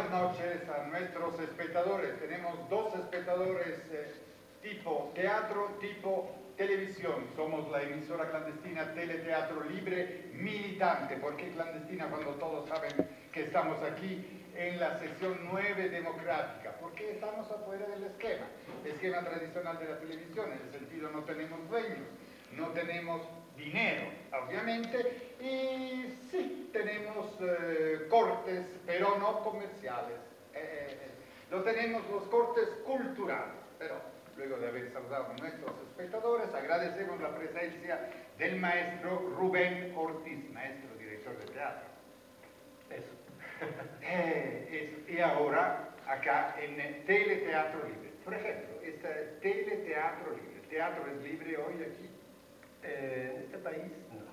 buenas noches a nuestros espectadores. Tenemos dos espectadores tipo teatro, tipo televisión. Somos la emisora clandestina Teleteatro Libre Militante. ¿Por qué clandestina cuando todos saben que estamos aquí en la sección 9 democrática? Porque estamos afuera del esquema tradicional de la televisión. En el sentido, no tenemos dueños, no tenemos dinero, obviamente, y sí, tenemos cortes, pero no comerciales. Lo tenemos los cortes culturales, pero luego de haber saludado a nuestros espectadores, agradecemos la presencia del maestro Rubén Ortiz, maestro director de teatro. Eso. Y ahora, acá en Teleteatro Libre. Por ejemplo, Teleteatro Libre. ¿El teatro es libre hoy aquí? En este país no,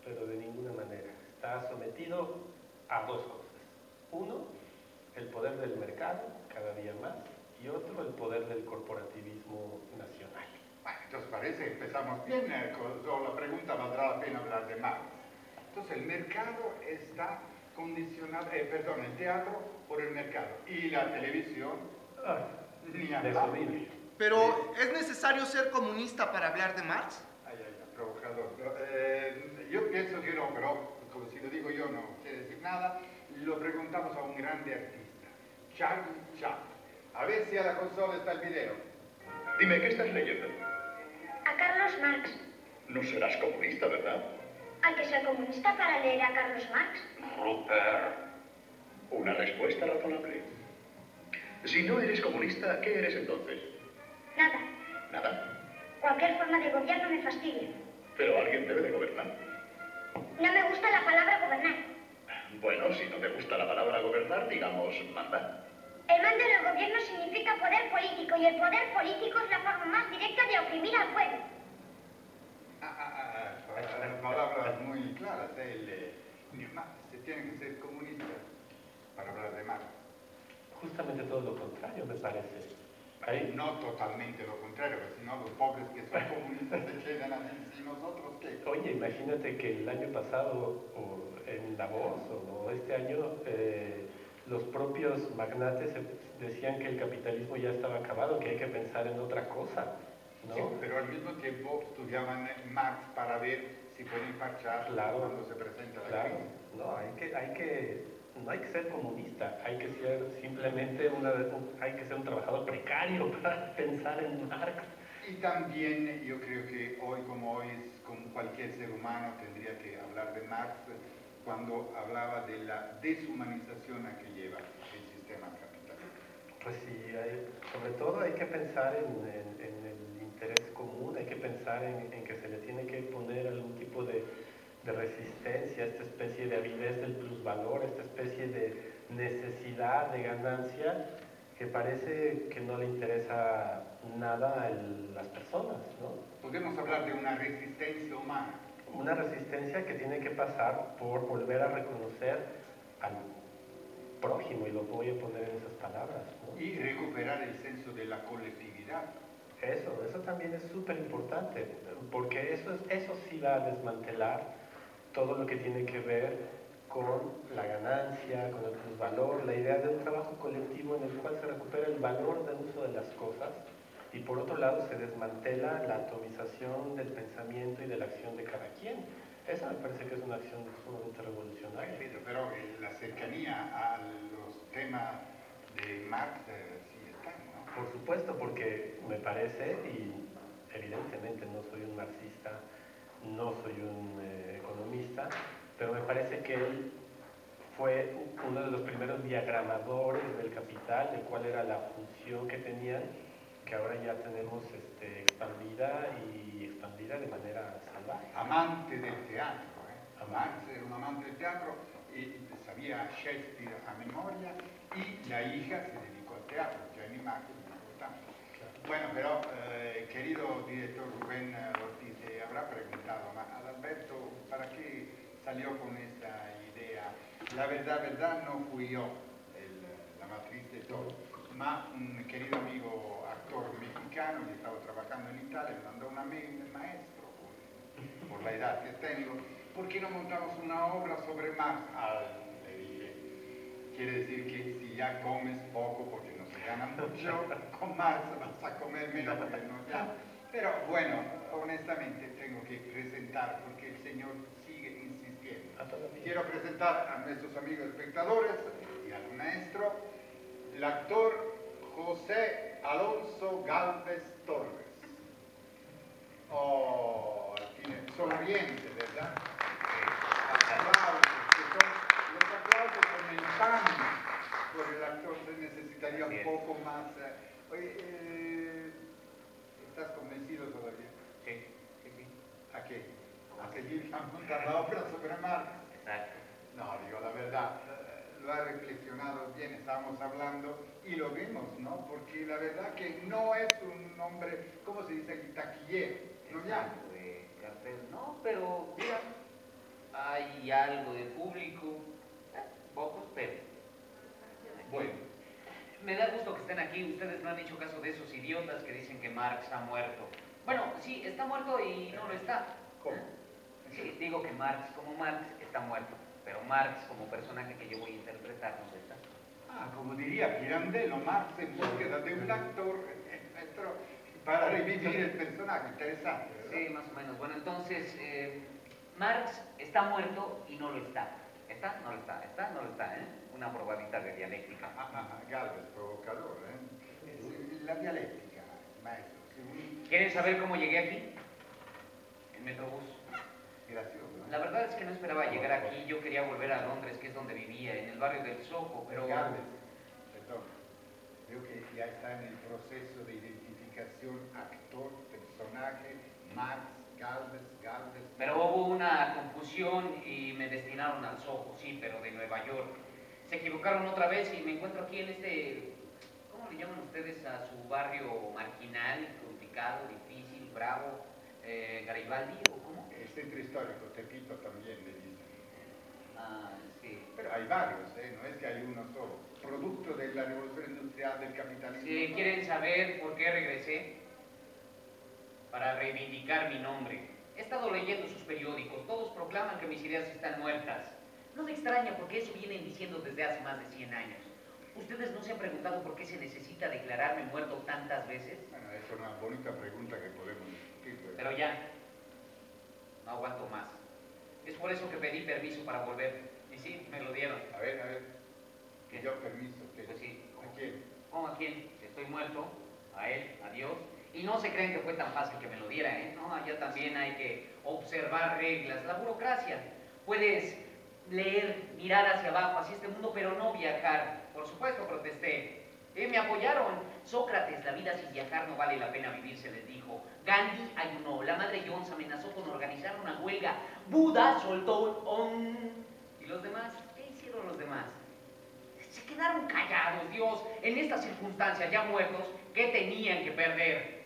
pero de ninguna manera. Está sometido a dos cosas. Uno, el poder del mercado, cada día más, y otro, el poder del corporativismo nacional. Bueno, entonces parece que empezamos bien, con la pregunta valdrá la pena hablar de Marx. Entonces el mercado está condicionado, el teatro por el mercado, y la televisión, ni hablar. Pero, ¿es necesario ser comunista para hablar de Marx? Provocador. Yo pienso que no, pero como si lo digo yo no quiere decir nada. Lo preguntamos a un grande artista, Charlie Chaplin. A ver si a la consola está el video. Dime, ¿qué estás leyendo? A Carlos Marx. No serás comunista, ¿verdad? Hay que ser comunista para leer a Carlos Marx. Rupert. Una respuesta razonable. Si no eres comunista, ¿qué eres entonces? Nada. ¿Nada? Cualquier forma de gobierno me fastidia. Pero alguien debe de gobernar. No me gusta la palabra gobernar. Bueno, si no te gusta la palabra gobernar, digamos, mandar. El mando del gobierno significa poder político, y el poder político es la forma más directa de oprimir al pueblo. Palabras muy claras. Se tiene que ser comunista para hablar de Marx. Justamente todo lo contrario, me parece. No totalmente lo contrario, porque si no los pobres que son comunistas se quedan así, ¿y nosotros qué? Oye, imagínate que el año pasado, o en Davos, o este año, los propios magnates decían que el capitalismo ya estaba acabado, que hay que pensar en otra cosa, ¿no? Sí, pero al mismo tiempo estudiaban Marx para ver si pueden parchar cuando se presenta la crisis. No hay que ser comunista, hay que ser simplemente hay que ser un trabajador precario para pensar en Marx. Y también yo creo que hoy como hoy, como cualquier ser humano, tendría que hablar de Marx cuando hablaba de la deshumanización a que lleva el sistema capitalista. Pues sí, sobre todo hay que pensar en el interés común, hay que pensar en que se le tiene que poner algún tipo de resistencia, esta especie de avidez del plusvalor, esta especie de necesidad de ganancia que parece que no le interesa nada a las personas, ¿no? Podemos hablar de una resistencia humana. Una resistencia que tiene que pasar por volver a reconocer al prójimo, y lo voy a poner en esas palabras, ¿no? Y recuperar el senso de la colectividad. Eso también es súper importante, porque eso sí va a desmantelar todo lo que tiene que ver con la ganancia, con el plusvalor, la idea de un trabajo colectivo en el cual se recupera el valor del uso de las cosas, y por otro lado se desmantela la atomización del pensamiento y de la acción de cada quien. Esa me parece que es una acción sumamente revolucionaria. Pero la cercanía a los temas de Marx sí está, ¿no? Por supuesto, porque me parece, y evidentemente no soy un marxista, no soy un economista, pero me parece que él fue uno de los primeros diagramadores del capital, de cuál era la función que tenían, que ahora ya tenemos expandida de manera salvaje. Amante del teatro, Marx era un amante del teatro y sabía Shakespeare a memoria, y la hija se dedicó al teatro, Jenny Marx es muy importante. Bueno, pero querido director Rubén Ortiz, habrá preguntado a Adalberto para qué salió con esta idea. La verdad no fui yo la matriz de todo, ma un querido amigo actor mexicano que estaba trabajando en Italia me mandó una mail del maestro, por la edad que tengo, ¿por qué no montamos una obra sobre Marx? Le dije, quiere decir que si ya comes poco porque no se gana mucho, con Marx vas a comer menos porque no ya. Pero bueno, honestamente tengo que presentar porque el señor sigue insistiendo. Quiero presentar a nuestros amigos espectadores y al maestro, el actor José Alonso Gálvez Torres. Oh, tiene sonriente, ¿verdad? Aplausos, que son, los aplausos son el pan por el actor, se necesitaría un poco más. Oye, ¿estás convencido todavía? Sí, sí, sí. ¿A qué? ¿A seguir a montar la obra sobre Marx? Exacto. No, digo la verdad, lo ha reflexionado bien, estábamos hablando y lo vimos, ¿no? Porque la verdad que no es un hombre, ¿cómo se dice aquí? Taquillero, ¿no? Ya. Exacto, de cartel. No, pero mira, hay algo de público, pocos, pero Bueno, me da gusto que estén aquí. Ustedes no han hecho caso de esos idiotas que dicen que Marx ha muerto. Bueno, sí, está muerto y no lo está. ¿cómo? Sí, digo que Marx como Marx está muerto, pero Marx como personaje que yo voy a interpretar no está. Ah, como diría Pirandello, Marx en búsqueda de un actor para revivir el personaje, interesante, ¿verdad? Sí, más o menos. Bueno, entonces, Marx está muerto y no lo está. ¿Está? No lo está. ¿Está? No lo está, ¿eh? Una probadita de dialéctica. Galvez, provocador, ¿eh? La dialéctica, maestro, según... ¿Quieren saber cómo llegué aquí? En Metrobús. Gracioso, ¿no? La verdad es que no esperaba llegar aquí. Yo quería volver a Londres, que es donde vivía, en el barrio del Soho, pero... Galvez, perdón, creo que ya está en el proceso de identificación actor, personaje, Marx, Galvez. Pero hubo una confusión y me destinaron al Soho, sí, pero de Nueva York. Se equivocaron otra vez y me encuentro aquí en este... ¿Cómo le llaman ustedes a su barrio marginal, complicado, difícil, bravo? ¿Garibaldi o cómo? El centro histórico, Tepito también le dicen. Ah, sí. Pero hay varios, no es que hay uno solo. Producto de la revolución industrial del capitalismo. Si quieren saber por qué regresé, para reivindicar mi nombre. He estado leyendo sus periódicos, todos proclaman que mis ideas están muertas. No me extraña porque eso vienen diciendo desde hace más de 100 años. ¿Ustedes no se han preguntado por qué se necesita declararme muerto tantas veces? Bueno, es una bonita pregunta que podemos discutir. Pero ya, no aguanto más. Es por eso que pedí permiso para volver. Y sí, me lo dieron. A ver. ¿Qué? Yo permiso. ¿Qué? Pues sí. ¿A quién? ¿Cómo a quién? Estoy muerto. A él, a Dios. Y no se creen que fue tan fácil que me lo diera, ¿eh? No, allá también hay que observar reglas. La burocracia. Puedes leer, mirar hacia abajo, hacia este mundo, pero no viajar. Por supuesto protesté. Me apoyaron. Sócrates, la vida sin viajar no vale la pena vivir, se les dijo. Gandhi ayunó. La madre Jones amenazó con organizar una huelga. Buda soltó un om. ¿Y los demás? ¿Qué hicieron los demás? Se quedaron callados, Dios. En estas circunstancias, ya muertos, ¿qué tenían que perder?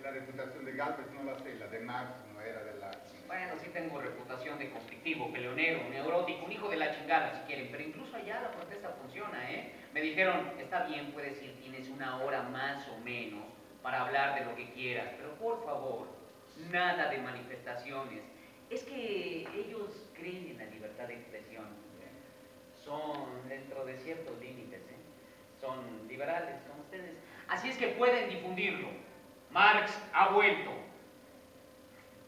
La reputación de Galvez no la sé, la de Marx no era de la... Bueno, sí tengo reputación de conflictivo, peleonero, neurótico, un hijo de la chingada si quieren, pero incluso allá la protesta funciona, ¿eh? Me dijeron, está bien, puedes ir, tienes una hora más o menos para hablar de lo que quieras, pero por favor, nada de manifestaciones. Es que ellos creen en la libertad de expresión. Son dentro de ciertos límites, ¿eh? Son liberales, como ustedes. Así es que pueden difundirlo. Marx ha vuelto.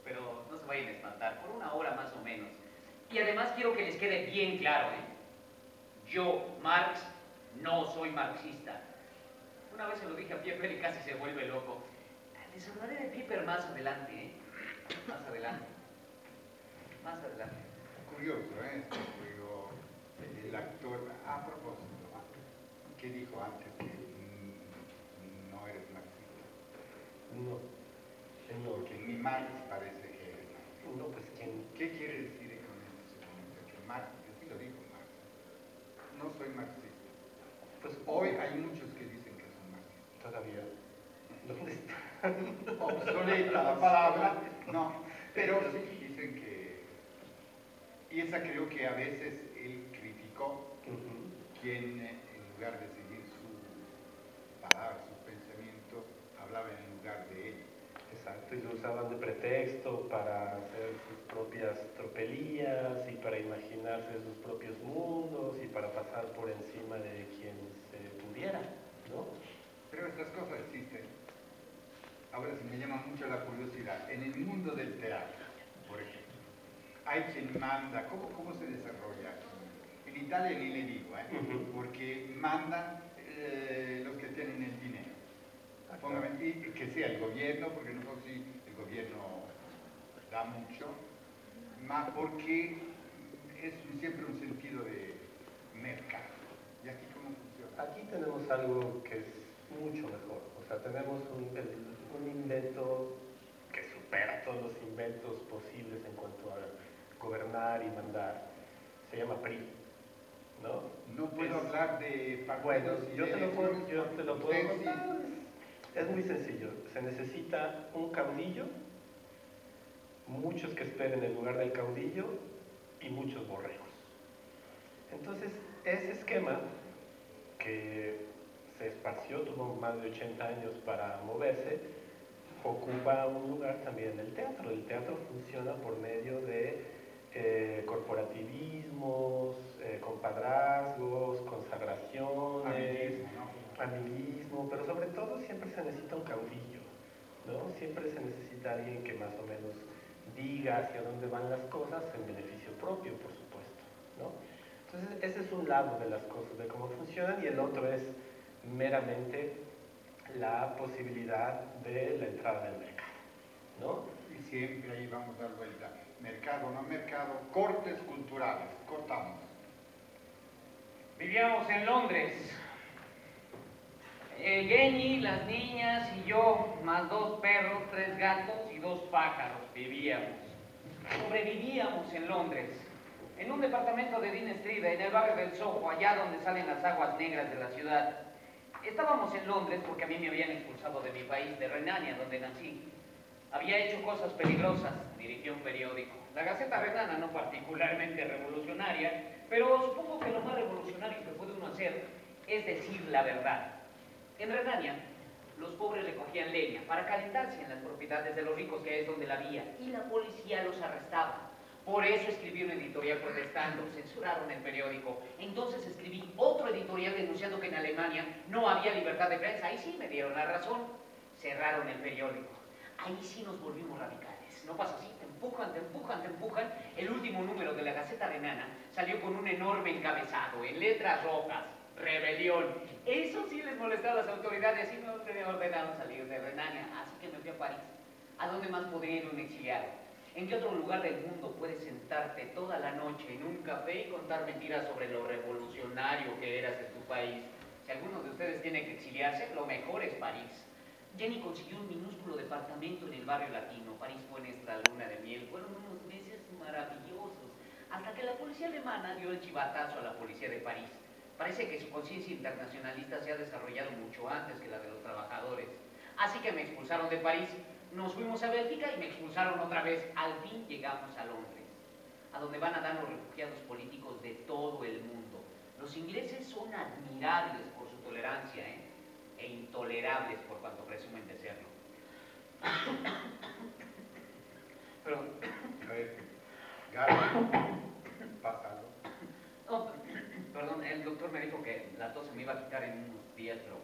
Pero no se vayan a espantar, por una hora más o menos. Y además quiero que les quede bien claro, ¿eh? Yo, Marx, no soy marxista. Una vez se lo dije a Pieper y casi se vuelve loco. Les hablaré de Pieper más adelante, ¿eh? Más adelante. Más adelante. Curioso, ¿eh? Digo, el actor, a propósito, ¿qué dijo antes que no eres marxista? No, no, Que ni Marx parece que eres marxista. no, pues ¿quién? ¿Qué quiere decir con ese momento? Que Marx, así lo dijo Marx, no soy marxista. Pues Hoy hay muchos que dicen que son marxistas. todavía. ¿Dónde está? Obsoleta la palabra, no, pero sí dicen que... Y esa creo que a veces él criticó quien en lugar de seguir su palabra, su pensamiento, hablaba en lugar de él. Exacto, y lo usaban de pretexto para hacer sus propias tropelías y para imaginarse sus propios mundos y para pasar pasar por encima de quien se pudiera, ¿no? Pero estas cosas existen. Ahora sí me llama mucho la curiosidad. En el mundo del teatro, por ejemplo, hay quien manda, ¿cómo se desarrolla? En Italia ni le digo, porque mandan los que tienen el dinero. Y que sea el gobierno, porque no sé si el gobierno da mucho, más porque es siempre un sentido de mercado. ¿Y aquí cómo funciona? Aquí tenemos algo que es mucho mejor. O sea, tenemos un invento que supera todos los inventos posibles en cuanto a gobernar y mandar. Se llama PRI, ¿no? No puedo hablar de partidos. Bueno, y yo de te lo puedo ustedes contar. Es muy sencillo. Se necesita un caudillo, muchos que esperen en lugar del caudillo y muchos borregos. Entonces, ese esquema que se esparció, tuvo más de 80 años para moverse, ocupa un lugar también en el teatro. El teatro funciona por medio de corporativismos, compadrazgos, consagraciones, amiguismo, pero sobre todo siempre se necesita un caudillo, ¿no? Siempre se necesita alguien que más o menos diga hacia dónde van las cosas en beneficio propio, por supuesto, ¿no? Entonces, ese es un lado de las cosas, de cómo funcionan, y el otro es meramente la posibilidad de la entrada del mercado, ¿no? Y siempre ahí vamos a dar vuelta. Mercado, no mercado, cortes culturales, cortamos. Vivíamos en Londres. Jenny, las niñas y yo, más 2 perros, 3 gatos y 2 pájaros, vivíamos. Sobrevivíamos en Londres. En un departamento de Dean Street, en el barrio del Soho, allá donde salen las aguas negras de la ciudad. Estábamos en Londres porque a mí me habían expulsado de mi país, de Renania, donde nací. Había hecho cosas peligrosas, dirigía un periódico. La Gaceta Renana, no particularmente revolucionaria, pero supongo que lo más revolucionario que puede uno hacer es decir la verdad. En Renania, los pobres recogían leña para calentarse en las propiedades de los ricos, que es donde la había, y la policía los arrestaba. Por eso escribí un editorial protestando, censuraron el periódico. Entonces escribí otro editorial denunciando que en Alemania no había libertad de prensa. Ahí sí me dieron la razón. Cerraron el periódico. Ahí sí nos volvimos radicales. No pasa así, te empujan, te empujan, te empujan. El último número de la Gaceta Renana salió con un enorme encabezado, en letras rojas: rebelión. Eso sí les molestó a las autoridades y me ordenaron salir de Renania. Así que me fui a París. ¿A dónde más podría ir un exiliado? ¿En qué otro lugar del mundo puedes sentarte toda la noche en un café y contar mentiras sobre lo revolucionario que eras en tu país? Si alguno de ustedes tiene que exiliarse, lo mejor es París. Jenny consiguió un minúsculo departamento en el barrio latino. París fue nuestra luna de miel. Fueron unos meses maravillosos, hasta que la policía alemana dio el chivatazo a la policía de París. Parece que su conciencia internacionalista se ha desarrollado mucho antes que la de los trabajadores. Así que me expulsaron de París. Nos fuimos a Bélgica y me expulsaron otra vez. Al fin llegamos a Londres, a donde van a dar los refugiados políticos de todo el mundo. Los ingleses son admirables por su tolerancia, e intolerables por cuanto presumen de serlo. Pero, a ver, Gaby, pasa algo. Oh, perdón, el doctor me dijo que la tos se me iba a quitar en unos días, pero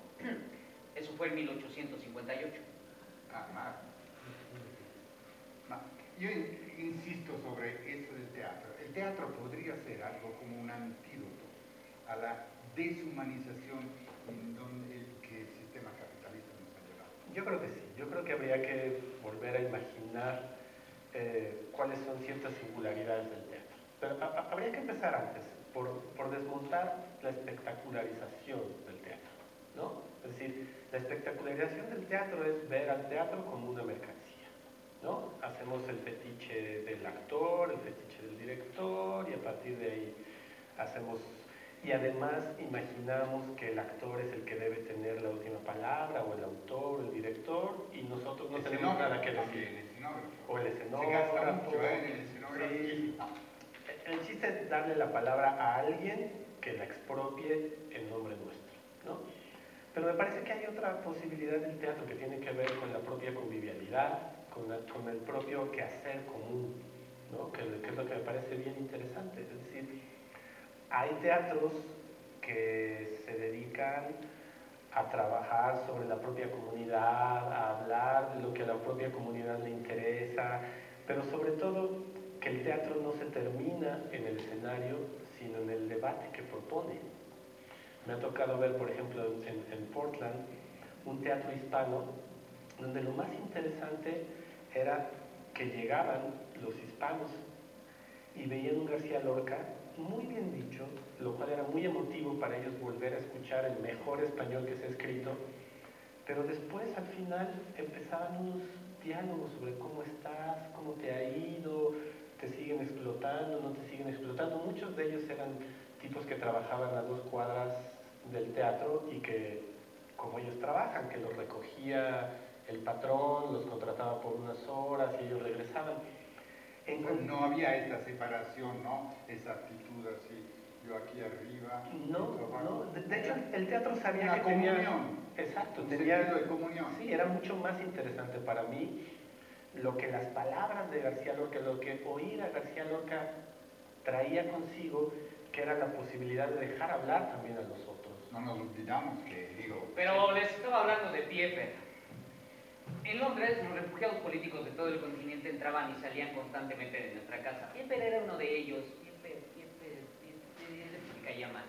eso fue en 1858. Ah, más. Yo insisto sobre eso del teatro. El teatro podría ser algo como un antídoto a la deshumanización en donde que el sistema capitalista nos ha llevado. Yo creo que sí. Yo creo que habría que volver a imaginar cuáles son ciertas singularidades del teatro. Pero habría que empezar antes, por desmontar la espectacularización del teatro, ¿no? Es decir, la espectacularización del teatro es ver al teatro como una mercancía, ¿no? Hacemos el fetiche del actor, el fetiche del director, y a partir de ahí hacemos... Y además imaginamos que el actor es el que debe tener la última palabra, o el autor, o el director, y nosotros no tenemos nada que decir. O el escenógrafo. Se gasta mucho en el escenógrafo. Sí. El chiste es darle la palabra a alguien que la expropie en nombre nuestro, ¿no? Pero me parece que hay otra posibilidad del teatro que tiene que ver con la propia convivialidad, con el propio quehacer común, ¿no? Que es lo que me parece bien interesante. Es decir, hay teatros que se dedican a trabajar sobre la propia comunidad, a hablar de lo que a la propia comunidad le interesa, pero sobre todo que el teatro no se termina en el escenario, sino en el debate que propone. Me ha tocado ver, por ejemplo, en Portland, un teatro hispano, donde lo más interesante era que llegaban los hispanos y veían un García Lorca muy bien dicho, lo cual era muy emotivo para ellos volver a escuchar el mejor español que se ha escrito, pero después al final empezaban unos diálogos sobre cómo estás, cómo te ha ido, te siguen explotando, no te siguen explotando. Muchos de ellos eran tipos que trabajaban a 2 cuadras del teatro y que, como ellos trabajan, que los recogía el patrón, los contrataba por unas horas y ellos regresaban. Pues no había esta separación, ¿no? Esa actitud así, yo aquí arriba. No, de hecho el teatro sabía una que comunión. tenía... Exacto, Un tenía... sentido de comunión. Sí, era mucho más interesante para mí lo que las palabras de García Lorca, lo que oír a García Lorca traía consigo, que era la posibilidad de dejar hablar también a los otros. No nos olvidamos que, digo... Pero les estaba hablando de Pieper. En Londres, los refugiados políticos de todo el continente entraban y salían constantemente de nuestra casa. Pieper era uno de ellos. Pieper, me caía mal.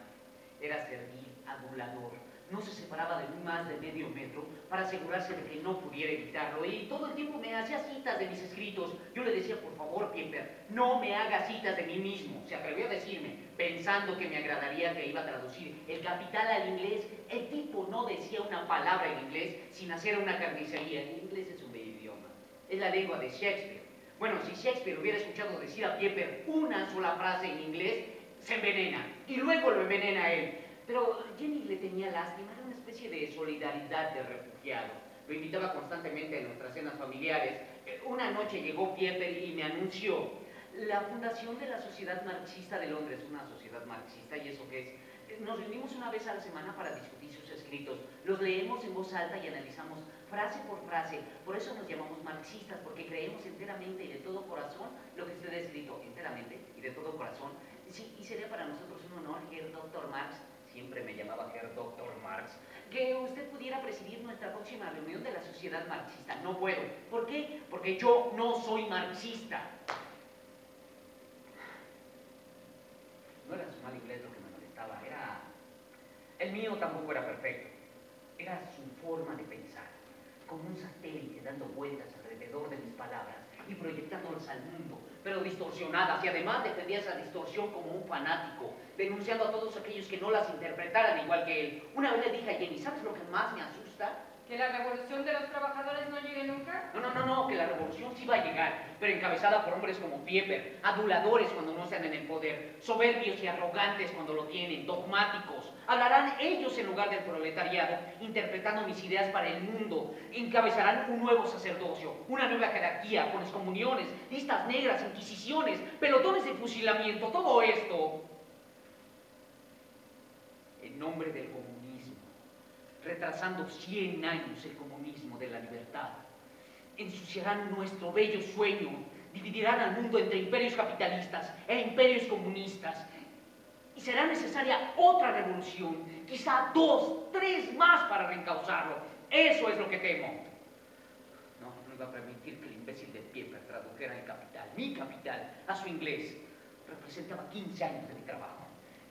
Era servil, adulador. No se separaba de mí más de medio metro para asegurarse de que no pudiera evitarlo. Y todo el tiempo me hacía citas de mis escritos. Yo le decía, por favor, Pieper, no me haga citas de mí mismo. Se atrevió a decirme, pensando que me agradaría que iba a traducir El Capital al inglés. El tipo no decía una palabra en inglés sin hacer una carnicería. El inglés es un bello idioma. Es la lengua de Shakespeare. Bueno, si Shakespeare hubiera escuchado decir a Pieper una sola frase en inglés, se envenena. Y luego lo envenena a él. Pero Jenny le tenía lástima, era una especie de solidaridad de refugiado. Lo invitaba constantemente a nuestras cenas familiares. Una noche llegó Pieper y me anunció la fundación de la Sociedad Marxista de Londres, una sociedad marxista, ¿y eso qué es? Nos reunimos una vez a la semana para discutir sus escritos. Los leemos en voz alta y analizamos frase por frase. Por eso nos llamamos marxistas, porque creemos enteramente y de todo corazón lo que usted ha escrito, enteramente y de todo corazón. Sí, y sería para nosotros un honor, Herr Dr. Marx, siempre me llamaba Herr Dr. Marx, que usted pudiera presidir nuestra próxima reunión de la sociedad marxista. No puedo. ¿Por qué? Porque yo no soy marxista. No era su mal inglés lo que me molestaba, era... El mío tampoco era perfecto. Era su forma de pensar, como un satélite dando vueltas alrededor de mis palabras y proyectándolas al mundo, pero distorsionadas, y además defendía esa distorsión como un fanático, denunciando a todos aquellos que no las interpretaran igual que él. Una vez le dije a Jenny, ¿sabes lo que más me asusta? ¿Que la revolución de los trabajadores no llegue nunca? No, que la revolución sí va a llegar, pero encabezada por hombres como Pieper, aduladores cuando no están en el poder, soberbios y arrogantes cuando lo tienen, dogmáticos. Hablarán ellos en lugar del proletariado, interpretando mis ideas para el mundo. Encabezarán un nuevo sacerdocio, una nueva jerarquía, con excomuniones, listas negras, inquisiciones, pelotones de fusilamiento, todo esto en nombre del comunismo, retrasando 100 años el comunismo de la libertad. Ensuciarán nuestro bello sueño, dividirán al mundo entre imperios capitalistas e imperios comunistas. Y será necesaria otra revolución, quizá 2, 3 más para reencauzarlo. Eso es lo que temo. No iba a permitir que el imbécil de Pieper tradujera el Capital, mi Capital, a su inglés. Representaba 15 años de mi trabajo.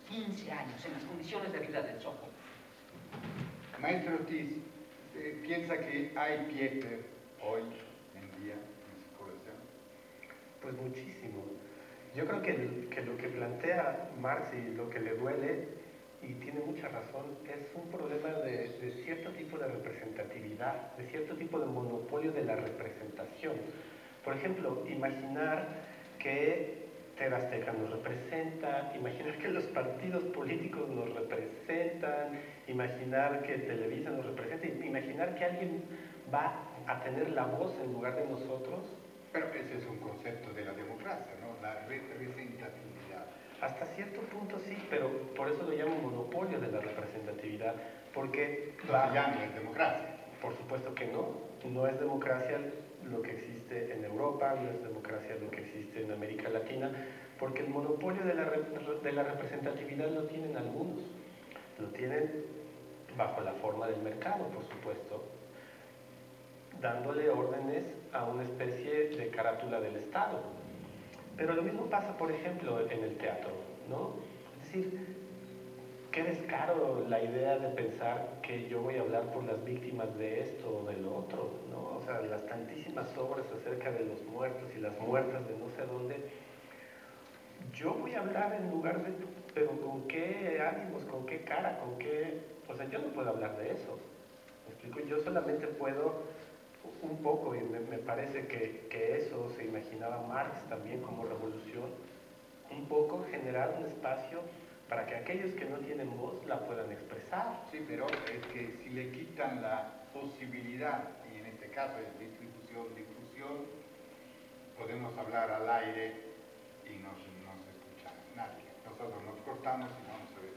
15 años en las condiciones de vida del Soho. Maestro Ortiz, ¿piensa que hay Pieper hoy en día en su colección? Pues muchísimo. Yo creo que lo que plantea Marx y lo que le duele, y tiene mucha razón, es un problema de cierto tipo de representatividad, de cierto tipo de monopolio de la representación. Por ejemplo, imaginar que TV Azteca nos representa, imaginar que los partidos políticos nos representan, imaginar que Televisa nos representa, imaginar que alguien va a tener la voz en lugar de nosotros. Pero ese es un concepto de la democracia, ¿no? La representatividad. Hasta cierto punto sí, pero por eso lo llamo monopolio de la representatividad, porque... No se llama democracia. Por supuesto que no es democracia lo que existe en Europa, no es democracia lo que existe en América Latina, porque el monopolio de la representatividad lo tienen algunos. Lo tienen bajo la forma del mercado, por supuesto, dándole órdenes a una especie de carátula del Estado. Pero lo mismo pasa, por ejemplo, en el teatro, ¿no? Es decir, qué descaro la idea de pensar que yo voy a hablar por las víctimas de esto o de lo otro, ¿no? O sea, las tantísimas obras acerca de los muertos y las muertas de no sé dónde. Yo voy a hablar en lugar de... Pero ¿con qué ánimos? ¿Con qué cara? ¿Con qué...? O sea, yo no puedo hablar de eso. ¿Me explico? Yo solamente puedo un poco, y me parece que eso se imaginaba Marx también como revolución, un poco generar un espacio para que aquellos que no tienen voz la puedan expresar. Sí, pero es que si le quitan la posibilidad, y en este caso es difusión, podemos hablar al aire y no se escucha nadie. Nosotros nos cortamos y no se ve.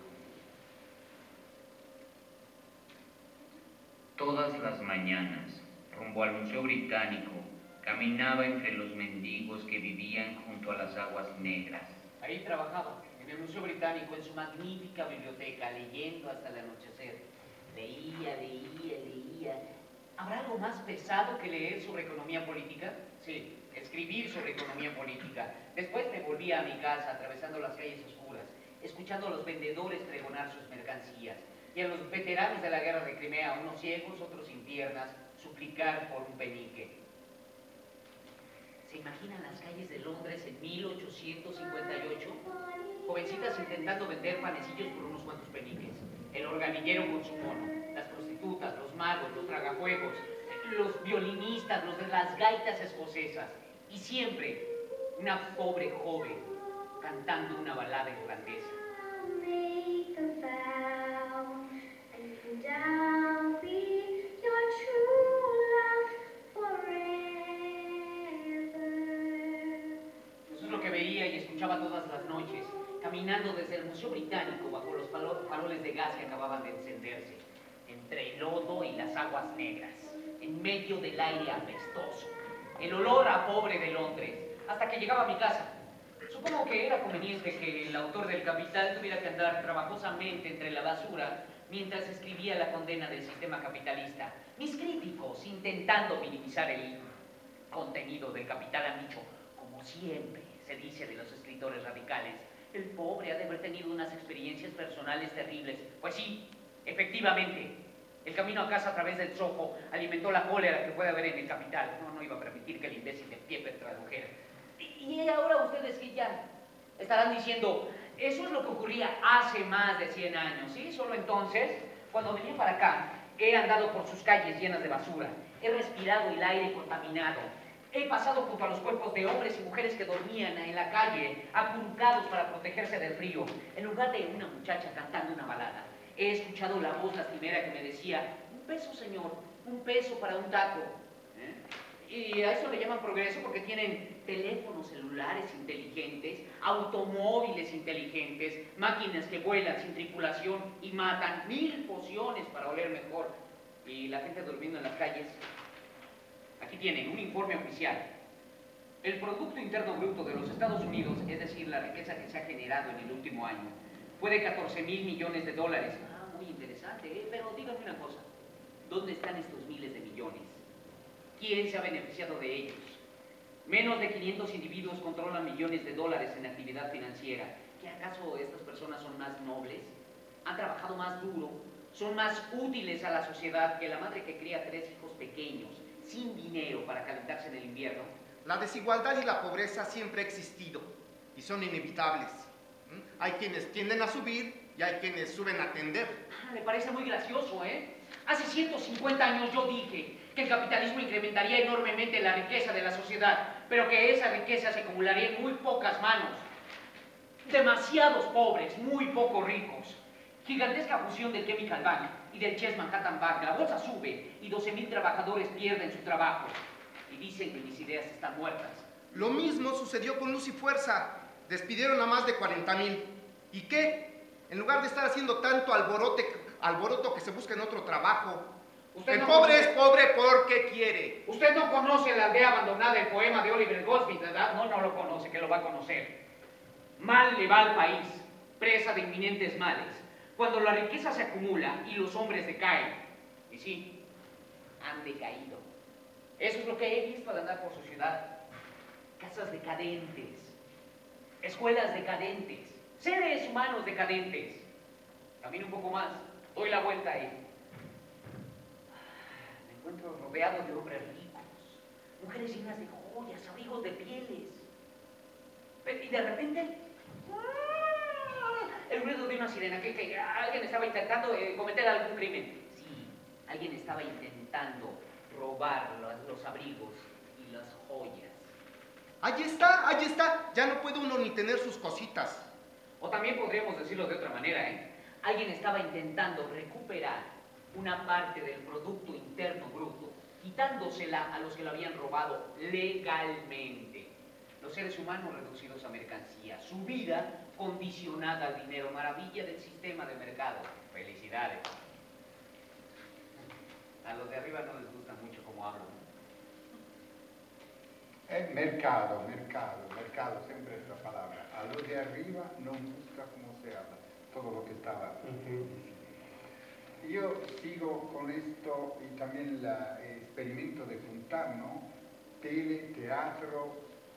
Todas las mañanas, rumbo al Museo Británico, caminaba entre los mendigos que vivían junto a las aguas negras. Ahí trabajaba, en el Museo Británico, en su magnífica biblioteca, leyendo hasta el anochecer. Leía. ¿Habrá algo más pesado que leer sobre economía política? Sí, escribir sobre economía política. Después me volvía a mi casa, atravesando las calles oscuras, escuchando a los vendedores pregonar sus mercancías, y a los veteranos de la guerra de Crimea, unos ciegos, otros sin piernas, suplicar por un penique. ¿Se imaginan las calles de Londres en 1858? Jovencitas intentando vender panecillos por unos cuantos peniques. El organillero con su mono, las prostitutas, los magos, los tragafuegos, los violinistas, los de las gaitas escocesas. Y siempre una pobre joven cantando una balada irlandesa. Eso es lo que veía y escuchaba todas las noches, caminando desde el Museo Británico bajo los faroles de gas que acababan de encenderse, entre el lodo y las aguas negras, en medio del aire apestoso, el olor a pobre de Londres, hasta que llegaba a mi casa. Supongo que era conveniente que el autor del Capital tuviera que andar trabajosamente entre la basura mientras escribía la condena del sistema capitalista. Mis críticos, intentando minimizar el contenido del Capital, han dicho, como siempre se dice de los escritores radicales, el pobre ha de haber tenido unas experiencias personales terribles. Pues sí, efectivamente, el camino a casa a través del Soho alimentó la cólera que puede haber en el Capital. No iba a permitir que el imbécil de Pieper tradujera. Y ahora ustedes que ya estarán diciendo, eso es lo que ocurría hace más de 100 años, ¿sí? Solo entonces, cuando venía para acá, he andado por sus calles llenas de basura, he respirado el aire contaminado, he pasado junto a los cuerpos de hombres y mujeres que dormían en la calle, acurrucados para protegerse del frío, en lugar de una muchacha cantando una balada. He escuchado la voz lastimera que me decía, un peso, señor, un peso para un taco. Y a eso le llaman progreso porque tienen teléfonos celulares inteligentes, automóviles inteligentes, máquinas que vuelan sin tripulación y matan 1000 pociones para oler mejor. Y la gente durmiendo en las calles. Aquí tienen un informe oficial. El Producto Interno Bruto de los Estados Unidos, es decir, la riqueza que se ha generado en el último año, fue de 14.000 millones de dólares. Muy interesante, pero díganme una cosa. ¿Dónde están estos miles de millones? ¿Quién se ha beneficiado de ellos? Menos de 500 individuos controlan millones de dólares en actividad financiera. ¿Qué acaso estas personas son más nobles? ¿Han trabajado más duro? ¿Son más útiles a la sociedad que la madre que cría 3 hijos pequeños, sin dinero para calentarse en el invierno? La desigualdad y la pobreza siempre han existido y son inevitables. Hay quienes tienden a subir y hay quienes suben a tender. Me parece muy gracioso, ¿eh? Hace 150 años yo dije que el capitalismo incrementaría enormemente la riqueza de la sociedad, pero que esa riqueza se acumularía en muy pocas manos. Demasiados pobres, muy poco ricos. Gigantesca fusión del Chemical Bank y del Chase Manhattan Bank. La bolsa sube y 12.000 trabajadores pierden su trabajo. Y dicen que mis ideas están muertas. Lo mismo sucedió con Luz y Fuerza. Despidieron a más de 40.000. ¿Y qué? En lugar de estar haciendo tanto alboroto que se busque en otro trabajo. El pobre es pobre porque quiere. Usted no conoce La aldea abandonada, el poema de Oliver Goldsmith, ¿verdad? No lo conoce, que lo va a conocer. Mal le va al país, presa de inminentes males, Cuando la riqueza se acumula y los hombres decaen. Y sí, han decaído. Eso es lo que he visto al andar por su ciudad. Casas decadentes, escuelas decadentes, seres humanos decadentes. Camino un poco más, doy la vuelta ahí. Me encuentro rodeado de hombres ricos, mujeres llenas de joyas, abrigos de pieles. Y de repente, el ruido de una sirena, que alguien estaba intentando cometer algún crimen. Sí, alguien estaba intentando robar los abrigos y las joyas. Ahí está. Ya no puede uno ni tener sus cositas. O también podríamos decirlo de otra manera, ¿eh? Alguien estaba intentando recuperar una parte del Producto Interno Bruto, quitándosela a los que lo habían robado legalmente. Los seres humanos reducidos a mercancía, su vida condicionada al dinero, maravilla del sistema de mercado. Felicidades. A los de arriba no les gusta mucho cómo hablo. Mercado, siempre es la palabra. A los de arriba no gusta cómo se habla, todo lo que estaba diciendo. Yo sigo con esto y también el experimento de Fontana, tele, teatro,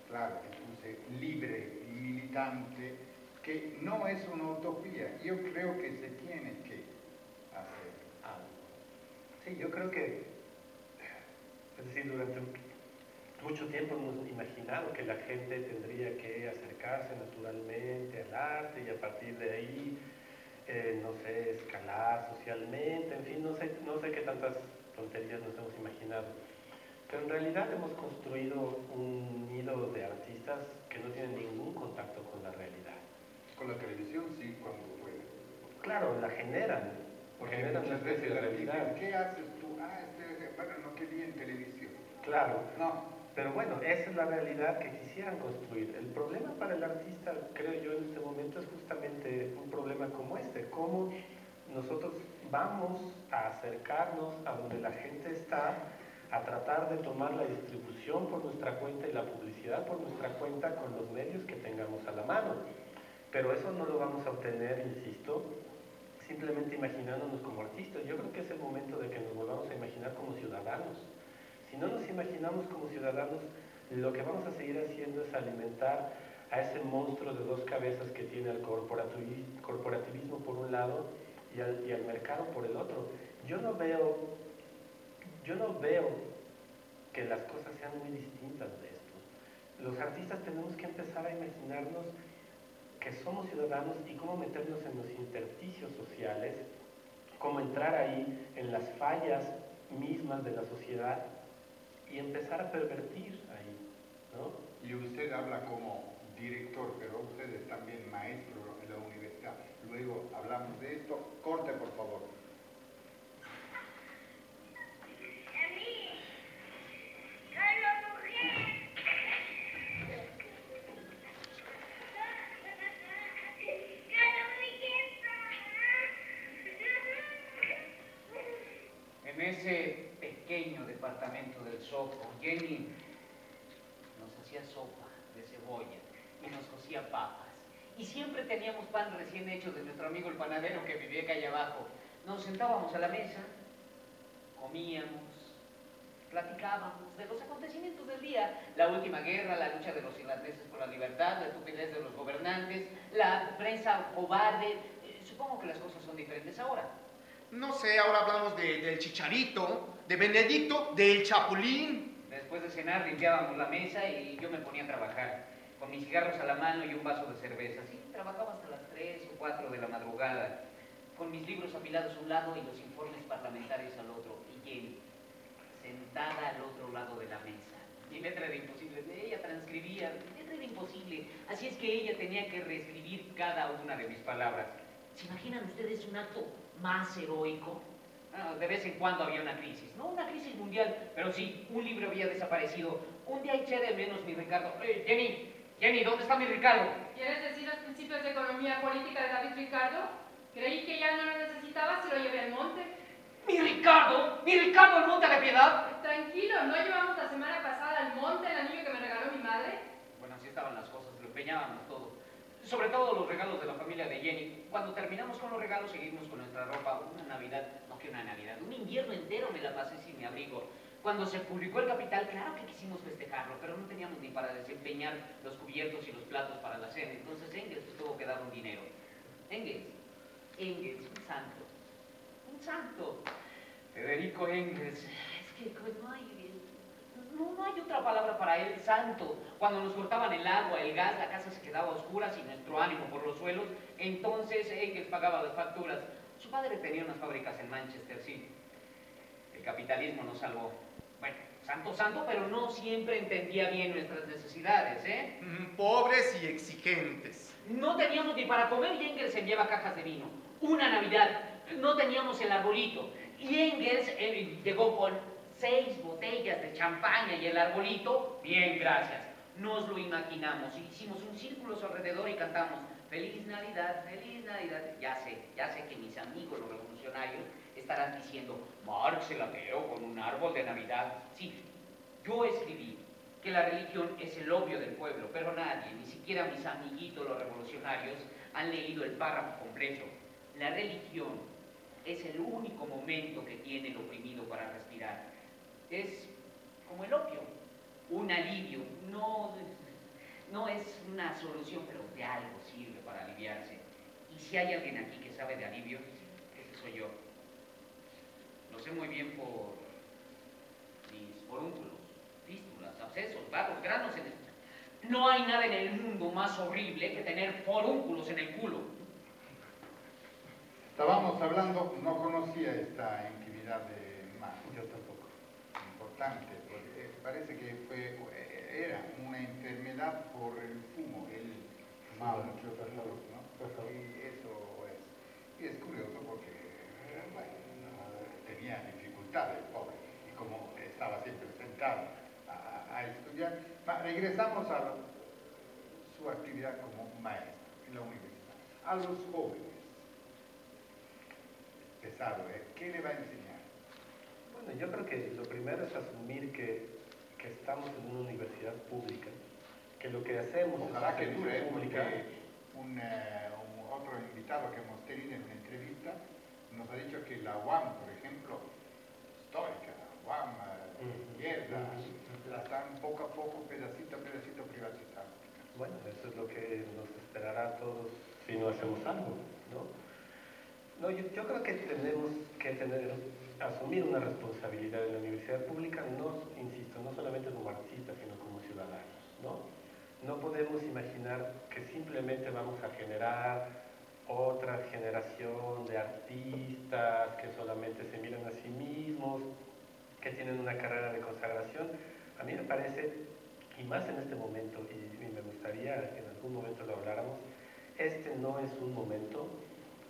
claro, que puse libre, militante, que no es una utopía. Yo creo que se tiene que hacer algo. Sí, yo creo que, es decir, durante mucho tiempo hemos imaginado que la gente tendría que acercarse naturalmente al arte y a partir de ahí, no sé, escalar socialmente, en fin, no sé qué tantas tonterías nos hemos imaginado. Pero en realidad hemos construido un nido de artistas que no tienen ningún contacto con la realidad. Con la televisión sí, cuando puede. Claro, la generan. Porque generan una muchas especie veces de dicen, realidad. ¿qué haces tú? Bueno, no quería en televisión. Claro. No. Pero bueno, esa es la realidad que quisieran construir. El problema para el artista, creo yo, en este momento es justamente un problema como este. Cómo nosotros vamos a acercarnos a donde la gente está, a tratar de tomar la distribución por nuestra cuenta y la publicidad por nuestra cuenta con los medios que tengamos a la mano. Pero eso no lo vamos a obtener, insisto, simplemente imaginándonos como artistas. Yo creo que es el momento de que nos volvamos a imaginar como ciudadanos. Si no nos imaginamos como ciudadanos, lo que vamos a seguir haciendo es alimentar a ese monstruo de dos cabezas que tiene el corporativismo por un lado y al mercado por el otro. Yo no veo que las cosas sean muy distintas de esto. Los artistas tenemos que empezar a imaginarnos que somos ciudadanos y cómo meternos en los intersticios sociales, cómo entrar ahí en las fallas mismas de la sociedad y empezar a pervertir ahí, ¿no? Y usted habla como director, pero usted es también maestro en la universidad. Luego hablamos de esto. Corte, por favor. En ese pequeño departamento del Soco, Jenny nos hacía sopa de cebolla y nos cocía papas. Y siempre teníamos pan recién hecho de nuestro amigo el panadero que vivía calle abajo. Nos sentábamos a la mesa, comíamos, platicábamos de los acontecimientos del día. La última guerra, la lucha de los irlandeses por la libertad, la estupidez de los gobernantes, la prensa cobarde. Supongo que las cosas son diferentes ahora. No sé, ahora hablamos del Chicharito, de Benedicto, del Chapulín. Después de cenar limpiábamos la mesa y yo me ponía a trabajar, con mis cigarros a la mano y un vaso de cerveza. Sí, trabajaba hasta las 3 o 4 de la madrugada, con mis libros apilados a un lado y los informes parlamentarios al otro. Y Jenny, sentada al otro lado de la mesa. Mi letra era imposible, ella transcribía, mi letra era imposible. Así es que ella tenía que reescribir cada una de mis palabras. ¿Se imaginan ustedes un acto más heroico? De vez en cuando había una crisis, no una crisis mundial, pero sí, un libro había desaparecido. Un día eché de menos mi Ricardo. Jenny, ¿dónde está mi Ricardo? ¿Quieres decir los principios de economía política de David Ricardo? Creí que ya no lo necesitaba, se lo llevé al monte. ¡Mi Ricardo al monte de piedad! Tranquilo, ¿no llevamos la semana pasada al monte el anillo que me regaló mi madre? Bueno, así estaban las cosas, lo empeñábamos todo. Sobre todo los regalos de la familia de Jenny. Cuando terminamos con los regalos, seguimos con nuestra ropa. Una Navidad, no que una Navidad, un invierno entero me la pasé sin mi abrigo. Cuando se publicó El Capital, claro que quisimos festejarlo, pero no teníamos ni para desempeñar los cubiertos y los platos para la cena. Entonces Engels tuvo que dar un dinero. Engels, un santo. Un santo. Federico Engels. Es que no hay otra palabra para él, santo. Cuando nos cortaban el agua, el gas, la casa se quedaba a oscuras y nuestro ánimo por los suelos, entonces Engels pagaba las facturas. Su padre tenía unas fábricas en Manchester, sí. El capitalismo nos salvó. Bueno, santo, pero no siempre entendía bien nuestras necesidades, ¿eh? Pobres y exigentes. No teníamos ni para comer y Engels enviaba cajas de vino. Una Navidad, no teníamos el arbolito. Y Engels llegó con 6 botellas de champaña y el arbolito, bien, gracias. Nos lo imaginamos, hicimos un círculo a su alrededor y cantamos Feliz Navidad, Feliz Navidad. Ya sé que mis amigos los revolucionarios estarán diciendo Marx el ateo con un árbol de Navidad. Sí, yo escribí que la religión es el obvio del pueblo, pero nadie, ni siquiera mis amiguitos los revolucionarios, han leído el párrafo completo. La religión es el único momento que tiene el oprimido para respirar. Es como el opio, un alivio, no es una solución, pero de algo sirve para aliviarse. Y si hay alguien aquí que sabe de alivio, ese soy yo. Lo sé muy bien por mis forúnculos, fístulas, abscesos, vasos, granos en el... No hay nada en el mundo más horrible que tener forúnculos en el culo. Estábamos hablando, no conocía esta intimidad de Marx. Yo tampoco. Importante, porque parece que era una enfermedad por el fumo. Él fumaba mucho, ¿no? Y eso es. Y es curioso porque, bueno, tenía dificultades, pobre, y como estaba siempre sentado a estudiar. Regresamos a su actividad como maestro en la universidad. A los jóvenes. Pesado, ¿eh? ¿Qué le va a enseñar? Bueno, yo creo que lo primero es asumir que estamos en una universidad pública, que lo que hacemos Ojalá que es dure, pública. porque otro invitado que hemos tenido en una entrevista nos ha dicho que la UAM, por ejemplo, histórica, la UAM, izquierda, la están poco a poco, pedacito a pedacito privatizando. Bueno, eso es lo que nos esperará a todos si no hacemos algo, ¿no? No, yo creo que tenemos que asumir una responsabilidad en la universidad pública, insisto, no solamente como artistas, sino como ciudadanos, ¿no? No podemos imaginar que simplemente vamos a generar otra generación de artistas que solamente se miran a sí mismos, que tienen una carrera de consagración. A mí me parece, y más en este momento, y me gustaría que en algún momento lo habláramos, este no es un momento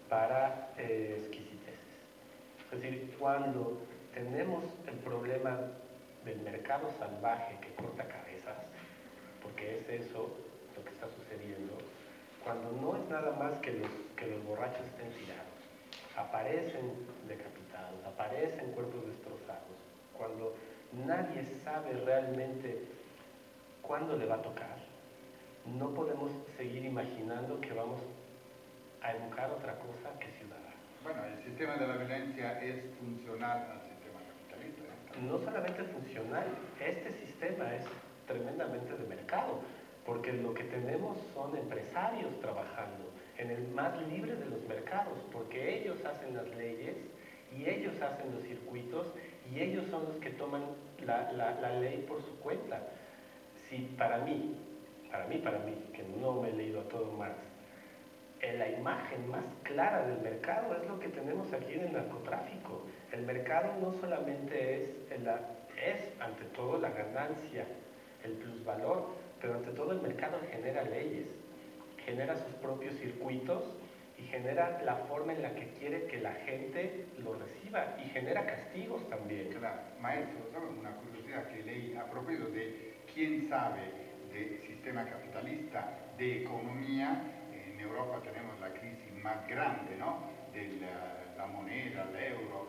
para exquisiteces. Es decir, cuando tenemos el problema del mercado salvaje que corta cabezas, porque es eso lo que está sucediendo, cuando no es nada más que los borrachos estén tirados, aparecen decapitados, aparecen cuerpos destrozados, cuando nadie sabe realmente cuándo le va a tocar, no podemos seguir imaginando que vamos a educar otra cosa que ciudadanos. Bueno, el sistema de la violencia es funcional al sistema capitalista, ¿no? No solamente funcional, este sistema es tremendamente de mercado, porque lo que tenemos son empresarios trabajando en el más libre de los mercados, porque ellos hacen las leyes y ellos hacen los circuitos y ellos son los que toman la ley por su cuenta. Si para mí, que no me he leído a todo Marx, la imagen más clara del mercado es lo que tenemos aquí en el narcotráfico. El mercado no solamente es ante todo la ganancia, el plusvalor, pero ante todo el mercado genera leyes, genera sus propios circuitos y genera la forma en la que quiere que la gente lo reciba y genera castigos también. Claro, maestro, ¿sabe una curiosidad que leí a propósito de quién sabe de sistema capitalista, de economía? En Europa tenemos la crisis más grande, ¿no? De la moneda, el euro.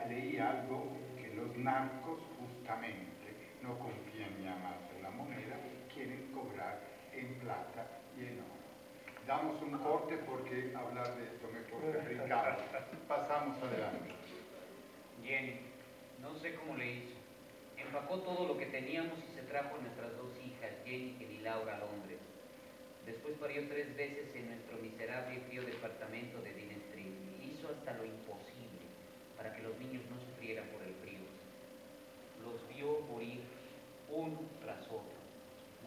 Leí algo que los narcos justamente no confían ya más en la moneda, quieren cobrar en plata y en oro. Damos un corte porque hablar de esto me perjudicaba. Pasamos adelante. Jenny, no sé cómo le hizo. Empacó todo lo que teníamos y se trajo a nuestras dos hijas, Jenny y Laura, a Londres. Después parió 3 veces en nuestro miserable y frío departamento de Dean Street. Hizo hasta lo imposible para que los niños no sufrieran por el frío. Los vio morir uno tras otro.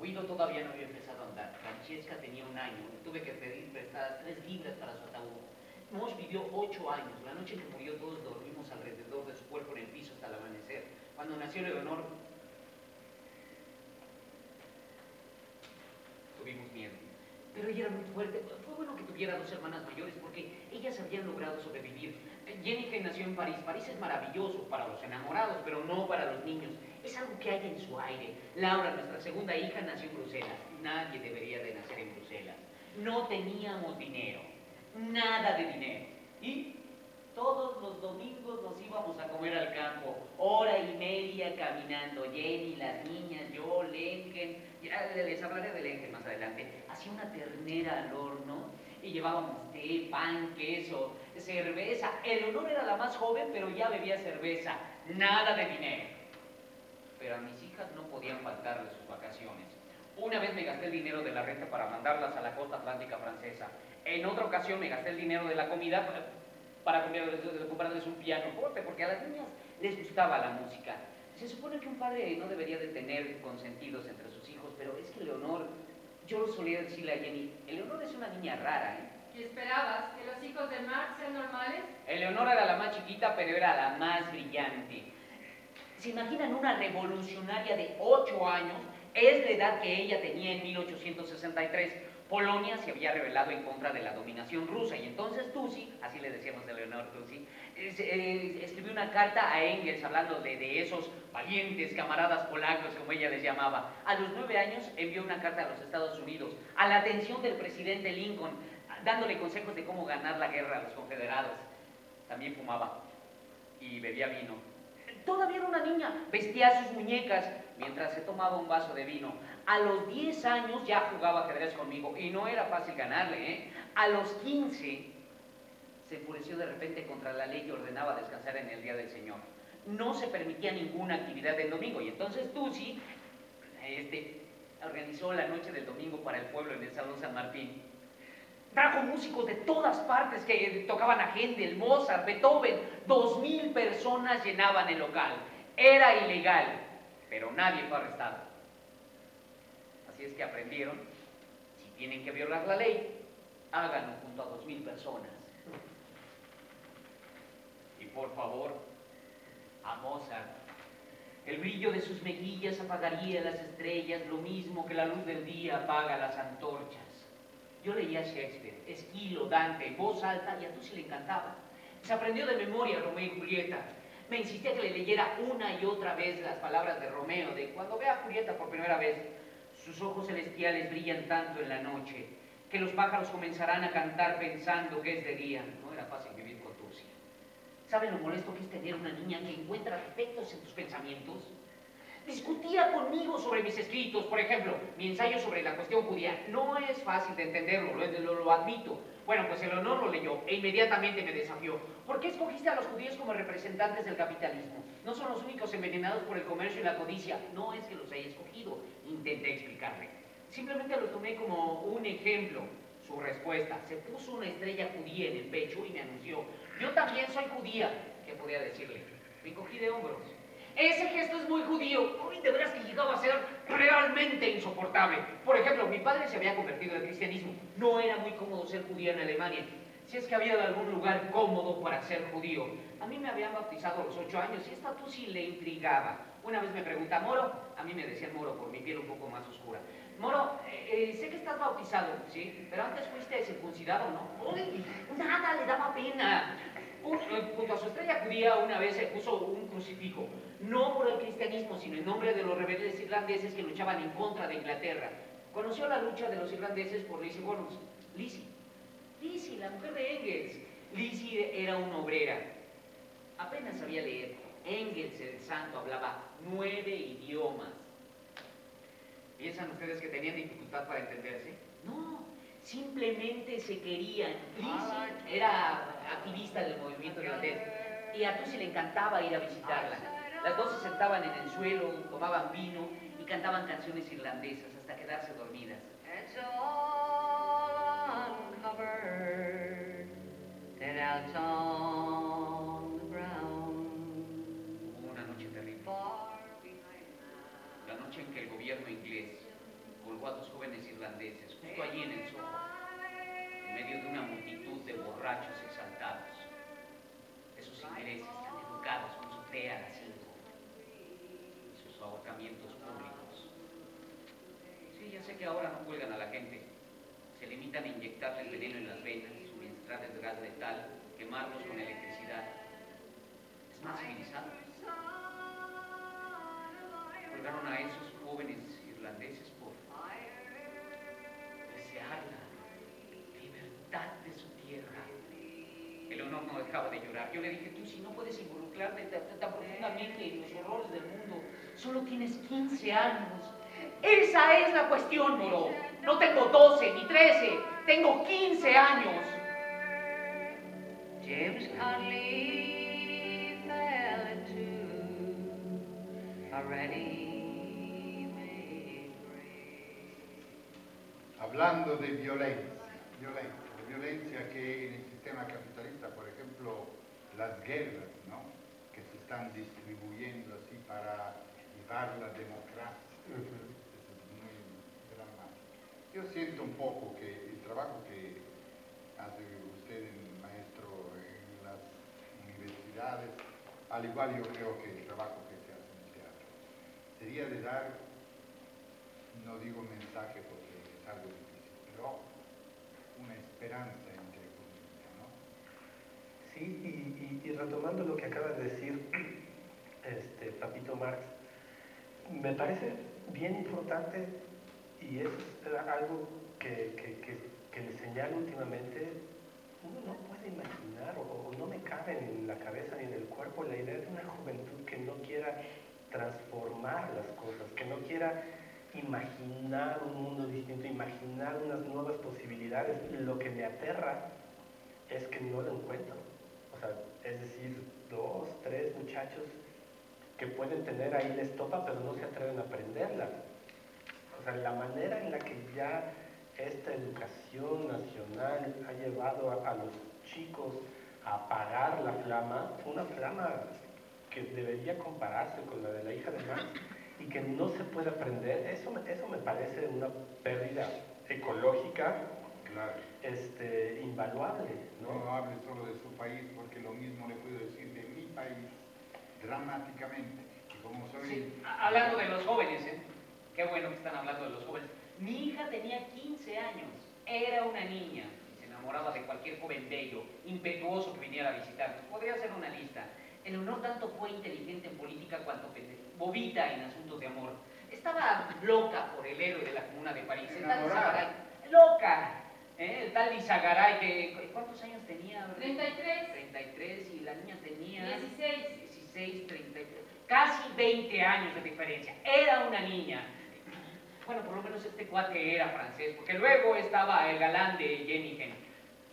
Guido todavía no había empezado a andar. Francesca tenía 1 año. Le tuve que pedir prestadas 3 libras para su ataúd. Moss vivió 8 años. La noche en que murió todos dormimos alrededor de su cuerpo en el piso hasta el amanecer. Cuando nació Leonor, tuvimos miedo. Pero ella era muy fuerte. Fue bueno que tuviera 2 hermanas mayores porque ellas habían logrado sobrevivir. Jenny nació en París. París es maravilloso para los enamorados, pero no para los niños. Es algo que hay en su aire. Laura, nuestra segunda hija, nació en Bruselas. Nadie debería de nacer en Bruselas. No teníamos dinero. Nada de dinero. Y todos los domingos nos íbamos a comer al campo. 1:30 caminando. Jenny, las niñas, yo, Lenken. Ya les hablaré de Lenken más adelante. Hacía una ternera al horno y llevábamos té, pan, queso, cerveza. Eleonor era la más joven, pero ya bebía cerveza. Nada de dinero. Pero a mis hijas no podían faltarle sus vacaciones. Una vez me gasté el dinero de la renta para mandarlas a la costa atlántica francesa. En otra ocasión me gasté el dinero de la comida para comprarles un piano fuerte, porque a las niñas les gustaba la música. Se supone que un padre no debería de tener consentidos entre sus hijos, pero es que Leonor, yo solía decirle a Jenny, Eleonor es una niña rara, ¿eh? ¿Y esperabas que los hijos de Marx sean normales? Eleonor era la más chiquita, pero era la más brillante. ¿Se imaginan una revolucionaria de 8 años? Es la edad que ella tenía en 1863. Polonia se había rebelado en contra de la dominación rusa y entonces Tusi, así le decíamos a Leonor Tusi, escribió una carta a Engels hablando de esos valientes camaradas polacos, como ella les llamaba. A los 9 años envió una carta a los Estados Unidos, a la atención del presidente Lincoln, dándole consejos de cómo ganar la guerra a los confederados. También fumaba y bebía vino. Todavía era una niña, vestía a sus muñecas mientras se tomaba un vaso de vino. A los 10 años ya jugaba ajedrez conmigo y no era fácil ganarle, ¿eh? A los 15 se enfureció de repente contra la ley que ordenaba descansar en el día del Señor. No se permitía ninguna actividad del domingo y entonces Tusi organizó la noche del domingo para el pueblo en el Salón San Martín. Trajo músicos de todas partes que tocaban a Händel, Mozart, Beethoven. 2000 personas llenaban el local. Era ilegal, pero nadie fue arrestado. Así es que aprendieron, si tienen que violar la ley, háganlo junto a 2000 personas. Y por favor, a Mozart. El brillo de sus mejillas apagaría las estrellas, lo mismo que la luz del día apaga las antorchas. Yo leía Shakespeare, Esquilo, Dante, en voz alta, y a Tusi le encantaba. Se aprendió de memoria Romeo y Julieta. Me insistía que le leyera una y otra vez las palabras de Romeo, de cuando vea a Julieta por primera vez. Sus ojos celestiales brillan tanto en la noche, que los pájaros comenzarán a cantar pensando que es de día. No era fácil vivir con Tusi. ¿Saben lo molesto que es tener una niña que encuentra defectos en tus pensamientos? Discutía conmigo sobre mis escritos, por ejemplo, mi ensayo sobre la cuestión judía. No es fácil de entenderlo, lo admito. Bueno, pues Eleonor lo leyó e inmediatamente me desafió. ¿Por qué escogiste a los judíos como representantes del capitalismo? No son los únicos envenenados por el comercio y la codicia. No es que los haya escogido, intenté explicarle. Simplemente lo tomé como un ejemplo. Su respuesta, se puso una estrella judía en el pecho y me anunció, yo también soy judía. ¿Qué podía decirle? Me encogí de hombros. Ese gesto es muy judío. Uy, de veras que llegaba a ser realmente insoportable. Por ejemplo, mi padre se había convertido al cristianismo. No era muy cómodo ser judío en Alemania. Si es que había algún lugar cómodo para ser judío. A mí me habían bautizado a los 8 años y esta Tusi le intrigaba. Una vez me pregunta, Moro, a mí me decían Moro por mi piel un poco más oscura. Moro, sé que estás bautizado, ¿sí? Pero antes fuiste circuncidado, ¿no? Uy, nada le daba pena. Junto a su estrella judía una vez se puso un crucifijo, no por el cristianismo, sino en nombre de los rebeldes irlandeses que luchaban en contra de Inglaterra. Conoció la lucha de los irlandeses por Lizzie Bonners. Lizzie, la mujer de Engels. Lizzie era una obrera. Apenas sabía leer. Engels, el santo, hablaba 9 idiomas. ¿Piensan ustedes que tenían dificultad para entenderse? No. simplemente se querían. Lizzie era activista del movimiento irlandés y a Tussi le encantaba ir a visitarla. Las dos se sentaban en el suelo, tomaban vino y cantaban canciones irlandesas hasta quedarse dormidas. It's all uncovered, dead out on the ground. Hubo una noche terrible. La noche en que el gobierno inglés colgó a dos jóvenes irlandeses justo allí en el Soho, en medio de una multitud de borrachos exaltados. Esos ingleses tan educados con su té a las 5 y sus ahorcamientos públicos. Sí, ya sé que ahora no cuelgan a la gente. Se limitan a inyectarles veneno en las venas, suministrarles gas letal, quemarlos con electricidad. Es más civilizado. Colgaron a esos jóvenes irlandeses por desear la libertad de su tierra. Eleonor no dejaba de llorar. Yo le dije, tú si no puedes involucrarte tan profundamente en los horrores del mundo, solo tienes 15 años. Esa es la cuestión, Moro. No tengo 12 ni 13, tengo 15 años. James Conley fell into a ready-made grave. Hablando de violencia que en el sistema capitalista, por ejemplo, las guerras, ¿no?, que se están distribuyendo así para llevar la democracia. Eso es muy dramático. Yo siento un poco que el trabajo que hace usted, maestro, en las universidades, al igual yo creo que el trabajo que se hace en el teatro, sería de dar, no digo mensaje porque es algo difícil, pero una esperanza entre comillas, ¿no? Sí, y retomando lo que acaba de decir Papito Marx, me parece bien importante y es algo que le señalo últimamente. Uno no puede imaginar o no me cabe en la cabeza ni en el cuerpo la idea de una juventud que no quiera transformar las cosas, que no quiera imaginar un mundo distinto, imaginar unas nuevas posibilidades. Lo que me aterra es que no lo encuentro. O sea, es decir, 2, 3 muchachos que pueden tener ahí la estopa, pero no se atreven a aprenderla. O sea, la manera en la que ya esta educación nacional ha llevado a los chicos a apagar la flama, una flama que debería compararse con la de la hija de Marx, y que no se puede aprender, eso me parece una pérdida ecológica, Claro. Invaluable, ¿no? No hable solo de su país, porque lo mismo le puedo decir de mi país, dramáticamente. Y como soy... Sí, hablando de los jóvenes, ¿eh? Qué bueno que están hablando de los jóvenes. Mi hija tenía 15 años, era una niña, y se enamoraba de cualquier joven bello, impetuoso que viniera a visitarnos. Podría hacer una lista. Eleonor tanto fue inteligente en política cuanto bobita en asuntos de amor. Estaba loca por el héroe de la Comuna de París, el tal Lizagaray. ¡Loca! El tal Lizagaray, que ¿cuántos años tenía? 33. 33, y la niña tenía... 16. 16, 33, casi 20 años de diferencia. Era una niña. Bueno, por lo menos este cuate era francés, porque luego estaba el galán de Jennifer.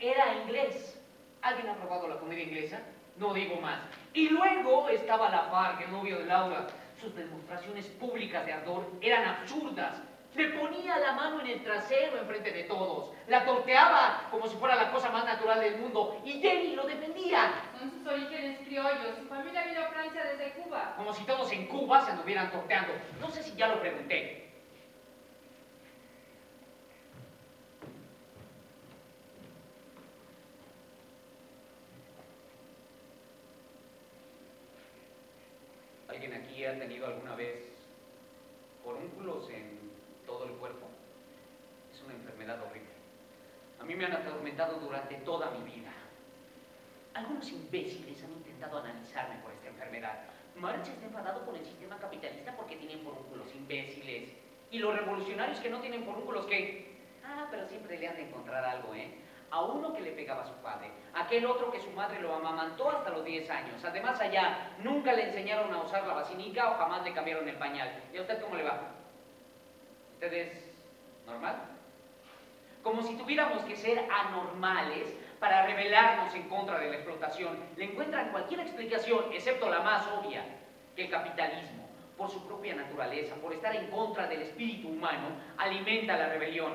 Era inglés. ¿Alguien ha probado la comida inglesa? No digo más. Y luego estaba Lafargue, el novio de Laura. Sus demostraciones públicas de ardor eran absurdas. Le ponía la mano en el trasero enfrente de todos. La torteaba como si fuera la cosa más natural del mundo. Y Jenny lo defendía. Son sus orígenes criollos. Su familia vino a Francia desde Cuba. Como si todos en Cuba se anduvieran torteando. No sé si ya lo pregunté. ¿Alguien aquí ha tenido alguna vez forúnculos en todo el cuerpo? Es una enfermedad horrible. A mí me han atormentado durante toda mi vida. Algunos imbéciles han intentado analizarme por esta enfermedad. Marx está enfadado con el sistema capitalista porque tienen forúnculos, imbéciles. Y los revolucionarios que no tienen forúnculos, ¿qué? Ah, pero siempre le han de encontrar algo, ¿eh? A uno que le pegaba a su padre, aquel otro que su madre lo amamantó hasta los 10 años. Además allá, nunca le enseñaron a usar la vacinica o jamás le cambiaron el pañal. ¿Y a usted cómo le va? ¿Usted es normal? como si tuviéramos que ser anormales para rebelarnos en contra de la explotación. Le encuentran cualquier explicación, excepto la más obvia, que el capitalismo, por su propia naturaleza, por estar en contra del espíritu humano, alimenta la rebelión.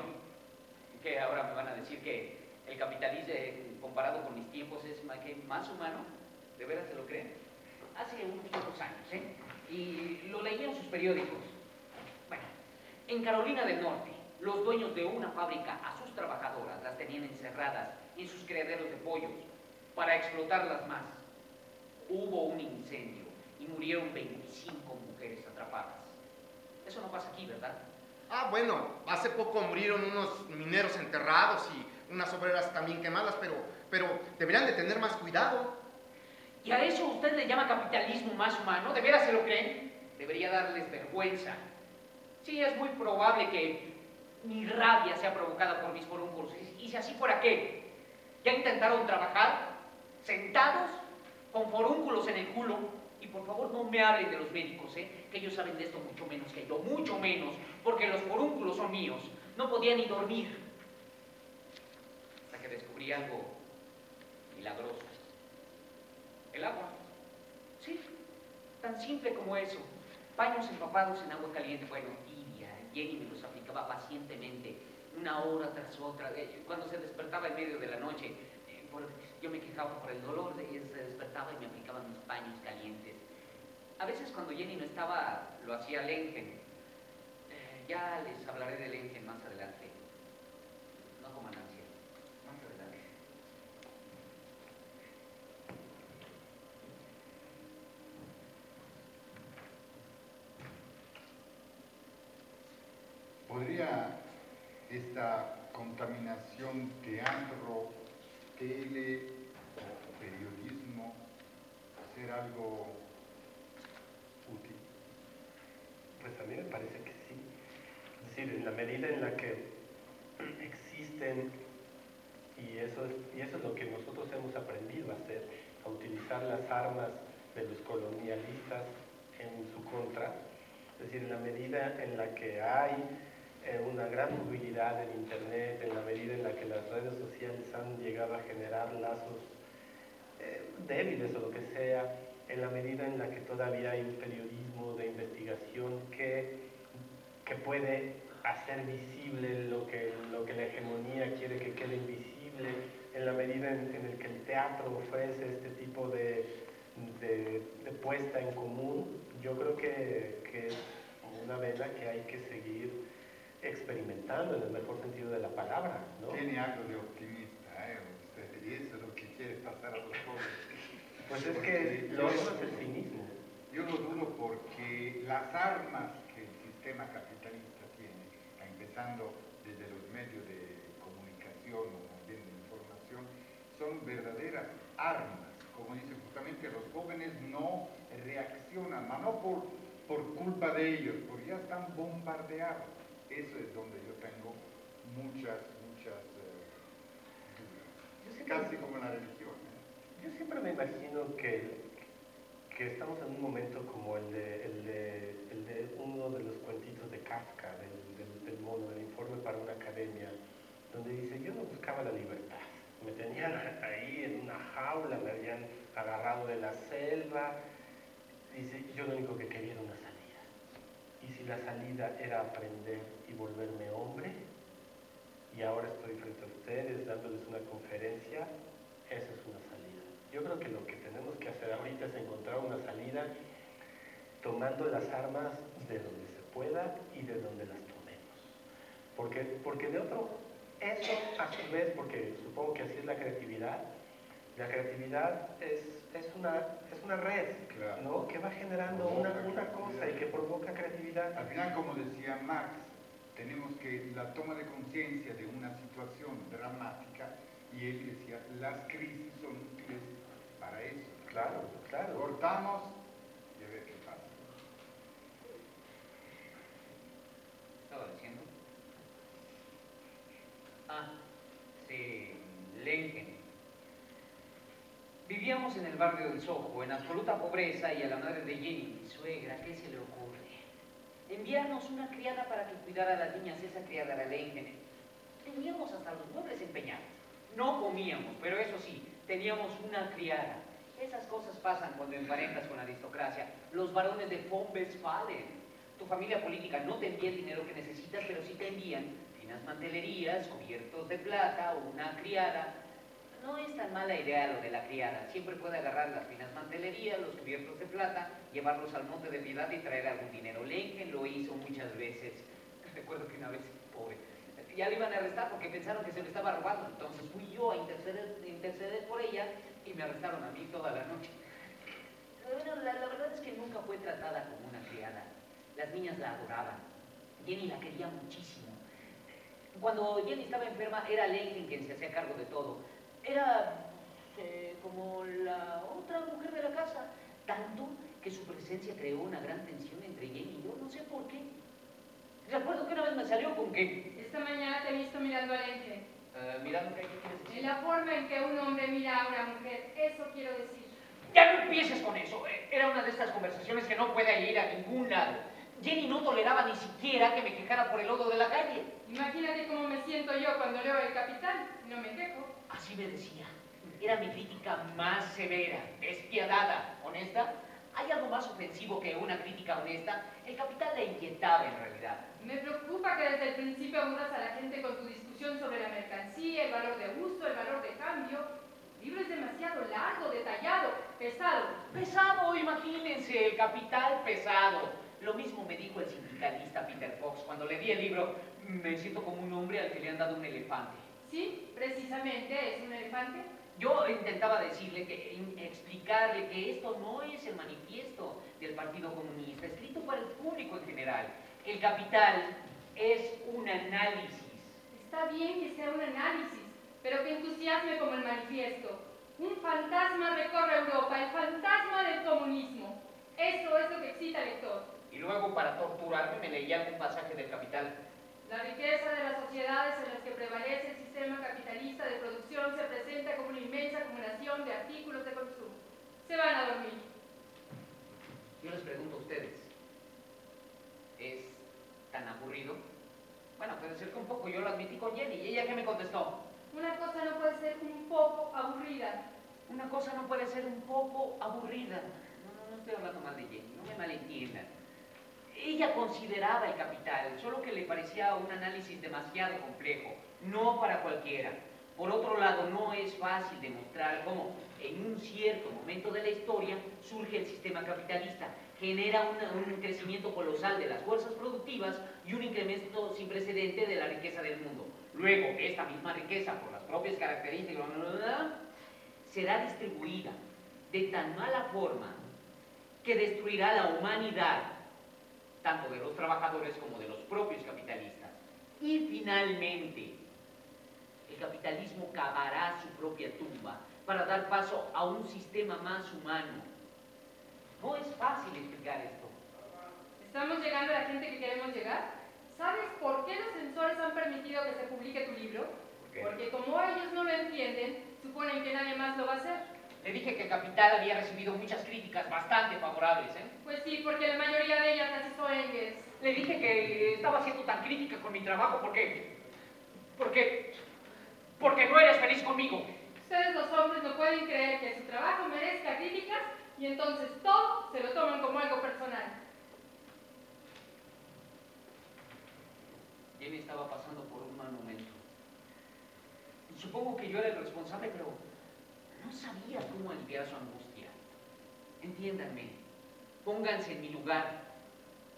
Que ahora me van a decir que el capitalismo, comparado con mis tiempos, es más humano. ¿De veras se lo creen? Hace unos pocos años, y lo leí en sus periódicos. Bueno, en Carolina del Norte, los dueños de una fábrica a sus trabajadoras las tenían encerradas en sus criaderos de pollos para explotarlas más. Hubo un incendio y murieron 25 mujeres atrapadas. Eso no pasa aquí, ¿verdad? Ah, bueno, hace poco murieron unos mineros enterrados y unas obreras también quemadas, pero deberían de tener más cuidado. ¿Y a eso usted le llama capitalismo más humano? ¿De veras se lo creen? Debería darles vergüenza. Sí, es muy probable que mi rabia sea provocada por mis forúnculos. ¿Y si así fuera qué? ¿Ya intentaron trabajar sentados con forúnculos en el culo? Y por favor no me hablen de los médicos, que ellos saben de esto mucho menos que yo, mucho menos, porque los forúnculos son míos. No podía ni dormir. Hasta que descubrí algo milagroso. El agua. Sí, tan simple como eso. Baños empapados en agua caliente, bueno, tibia. Jenny me los aplicaba pacientemente, una hora tras otra. Cuando se despertaba en medio de la noche, yo me quejaba por el dolor, ella se despertaba y me aplicaba mis baños calientes. A veces cuando Jenny no estaba, lo hacía Lengen. Ya les hablaré de Lengen más adelante. No coman ansia, más adelante. ¿Podría esta contaminación teatro, tele o periodismo ser algo útil? Pues a mí me parece que sí. Es decir, en la medida en la que existen, y eso es lo que nosotros hemos aprendido a hacer, a utilizar las armas de los colonialistas en su contra, es decir, en la medida en la que hay una gran movilidad en Internet, en la medida en la que las redes sociales han llegado a generar lazos débiles o lo que sea, en la medida en la que todavía hay un periodismo de investigación que puede hacer visible lo que la hegemonía quiere que quede invisible, en la medida en la que el teatro ofrece este tipo de puesta en común, yo creo que es una vena que hay que seguir experimentando en el mejor sentido de la palabra, ¿no? Tiene algo de optimista, usted, y eso es lo que quiere pasar a los jóvenes. Pues es que lo otro es el cinismo. Yo lo dudo porque las armas que el sistema capitalista tiene, empezando desde los medios de comunicación o también de información, son verdaderas armas. Como dice justamente, los jóvenes no reaccionan, no por culpa de ellos, porque ya están bombardeados. Eso es donde yo tengo muchas dudas, casi como la religión. Yo siempre me imagino que estamos en un momento como el de uno de los cuentitos de Kafka, del mono, del informe para una academia, donde dice, yo no buscaba la libertad, me tenían ahí en una jaula, me habían agarrado de la selva, dice, yo lo único que quería era una salida. Y si la salida era aprender y volverme hombre, y ahora estoy frente a ustedes dándoles una conferencia, esa es una salida. Yo creo que lo que tenemos que hacer ahorita es encontrar una salida tomando las armas de donde se pueda y de donde las tomemos. Porque de otro, eso a su vez, porque supongo que así es la creatividad es una red, claro, ¿no? Que va generando una cosa y que provoca creatividad. Al final, como decía Marx, tenemos que la toma de conciencia de una situación dramática, y él decía, las crisis son útiles para eso. Claro, claro. Cortamos y a ver qué pasa. ¿Estaba diciendo? Sí, Lengen. Vivíamos en el barrio del Soho, en absoluta pobreza, y a la madre de Jenny, mi suegra, ¿qué se le ocurre? Enviarnos una criada para que cuidara a las niñas. Esa criada era Lengen. teníamos hasta los muebles empeñados. No comíamos, pero eso sí, teníamos una criada. Esas cosas pasan cuando emparentas con la aristocracia. Los varones de von Westphalen. Tu familia política no te envía el dinero que necesitas, pero sí te envían finas mantelerías, cubiertos de plata o una criada. No es tan mala idea lo de la criada. Siempre puede agarrar las finas mantelerías, los cubiertos de plata, llevarlos al Monte de Piedad y traer algún dinero. Lenken lo hizo muchas veces. Recuerdo que una vez, pobre, ya le iban a arrestar porque pensaron que se lo estaba robando. Entonces fui yo a interceder por ella y me arrestaron a mí toda la noche. Bueno, la verdad es que nunca fue tratada como una criada. Las niñas la adoraban. Jenny la quería muchísimo. Cuando Jenny estaba enferma, era Lenken quien se hacía cargo de todo. Era como la otra mujer de la casa. Tanto que su presencia creó una gran tensión entre Jenny y yo. No sé por qué. Recuerdo que una vez me salió con que... Esta mañana te he visto mirando a Lenken. ¿Mirando qué quieres decir? En la forma en que un hombre mira a una mujer, eso quiero decir. Ya no empieces con eso. Era una de estas conversaciones que no puede ir a ningún lado. Jenny no toleraba ni siquiera que me quejara por el lodo de la calle. Imagínate cómo me siento yo cuando leo El Capital. No me quejo. Así me decía. Era mi crítica más severa, despiadada, honesta. ¿Hay algo más ofensivo que una crítica honesta? El Capital le inquietaba en realidad. Me preocupa que desde el principio aburras a la gente con tu discusión sobre la mercancía, el valor de uso, el valor de cambio. El libro es demasiado largo, detallado, pesado. Pesado, imagínense, El Capital pesado. Lo mismo me dijo el sindicalista Peter Fox. Cuando le di el libro, me siento como un hombre al que le han dado un elefante. Sí, precisamente, es un elefante. Yo intentaba explicarle que esto no es el manifiesto del Partido Comunista, escrito para el público en general. El Capital es un análisis. Está bien que sea un análisis, pero que entusiasme como el manifiesto. Un fantasma recorre Europa, el fantasma del comunismo. Eso es lo que excita al lector. Y luego, para torturarme, me leía algún pasaje del Capital. La riqueza de las sociedades en las que prevalece el sistema capitalista de producción se presenta como una inmensa acumulación de artículos de consumo. Se van a dormir. Yo les pregunto a ustedes, ¿es tan aburrido? Bueno, puede ser que un poco. Yo lo admití con Jenny. ¿Y ella qué me contestó? Una cosa no puede ser un poco aburrida. Una cosa no puede ser un poco aburrida. No estoy hablando mal de Jenny, no me malentiendan. Ella consideraba El Capital, solo que le parecía un análisis demasiado complejo, no para cualquiera. Por otro lado, no es fácil demostrar cómo en un cierto momento de la historia surge el sistema capitalista, genera un crecimiento colosal de las fuerzas productivas y un incremento sin precedente de la riqueza del mundo. Luego, esta misma riqueza, por las propias características, será distribuida de tan mala forma que destruirá la humanidad, tanto de los trabajadores como de los propios capitalistas. Y finalmente, el capitalismo cavará su propia tumba para dar paso a un sistema más humano. No es fácil explicar esto. ¿Estamos llegando a la gente que queremos llegar? ¿Sabes por qué los censores han permitido que se publique tu libro? ¿Por qué? Porque como ellos no lo entienden, suponen que nadie más lo va a hacer. Le dije que Capital había recibido muchas críticas bastante favorables, ¿eh? Pues sí, porque la mayoría de ellas las hizo Engels. Le dije que estaba siendo tan crítica con mi trabajo porque no eres feliz conmigo. Ustedes los hombres no pueden creer que su trabajo merezca críticas y entonces todo se lo toman como algo personal. Jenny estaba pasando por un mal momento. Supongo que yo era el responsable, pero no sabía cómo aliviar su angustia. Entiéndanme, pónganse en mi lugar.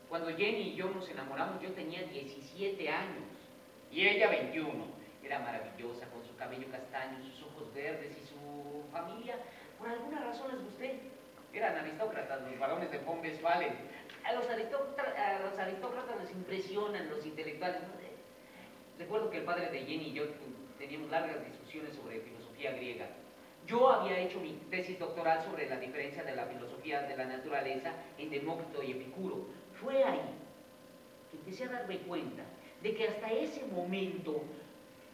Cuando Jenny y yo nos enamoramos, yo tenía 17 años y ella 21. Era maravillosa, con su cabello castaño, sus ojos verdes y su familia. Por alguna razón les gusté. Eran aristócratas, los varones de von Westphalen. A los aristócratas les impresionan los intelectuales. Recuerdo que el padre de Jenny y yo teníamos largas discusiones sobre filosofía griega. Yo había hecho mi tesis doctoral sobre la diferencia de la filosofía de la naturaleza en Demócrito y Epicuro. Fue ahí que empecé a darme cuenta de que hasta ese momento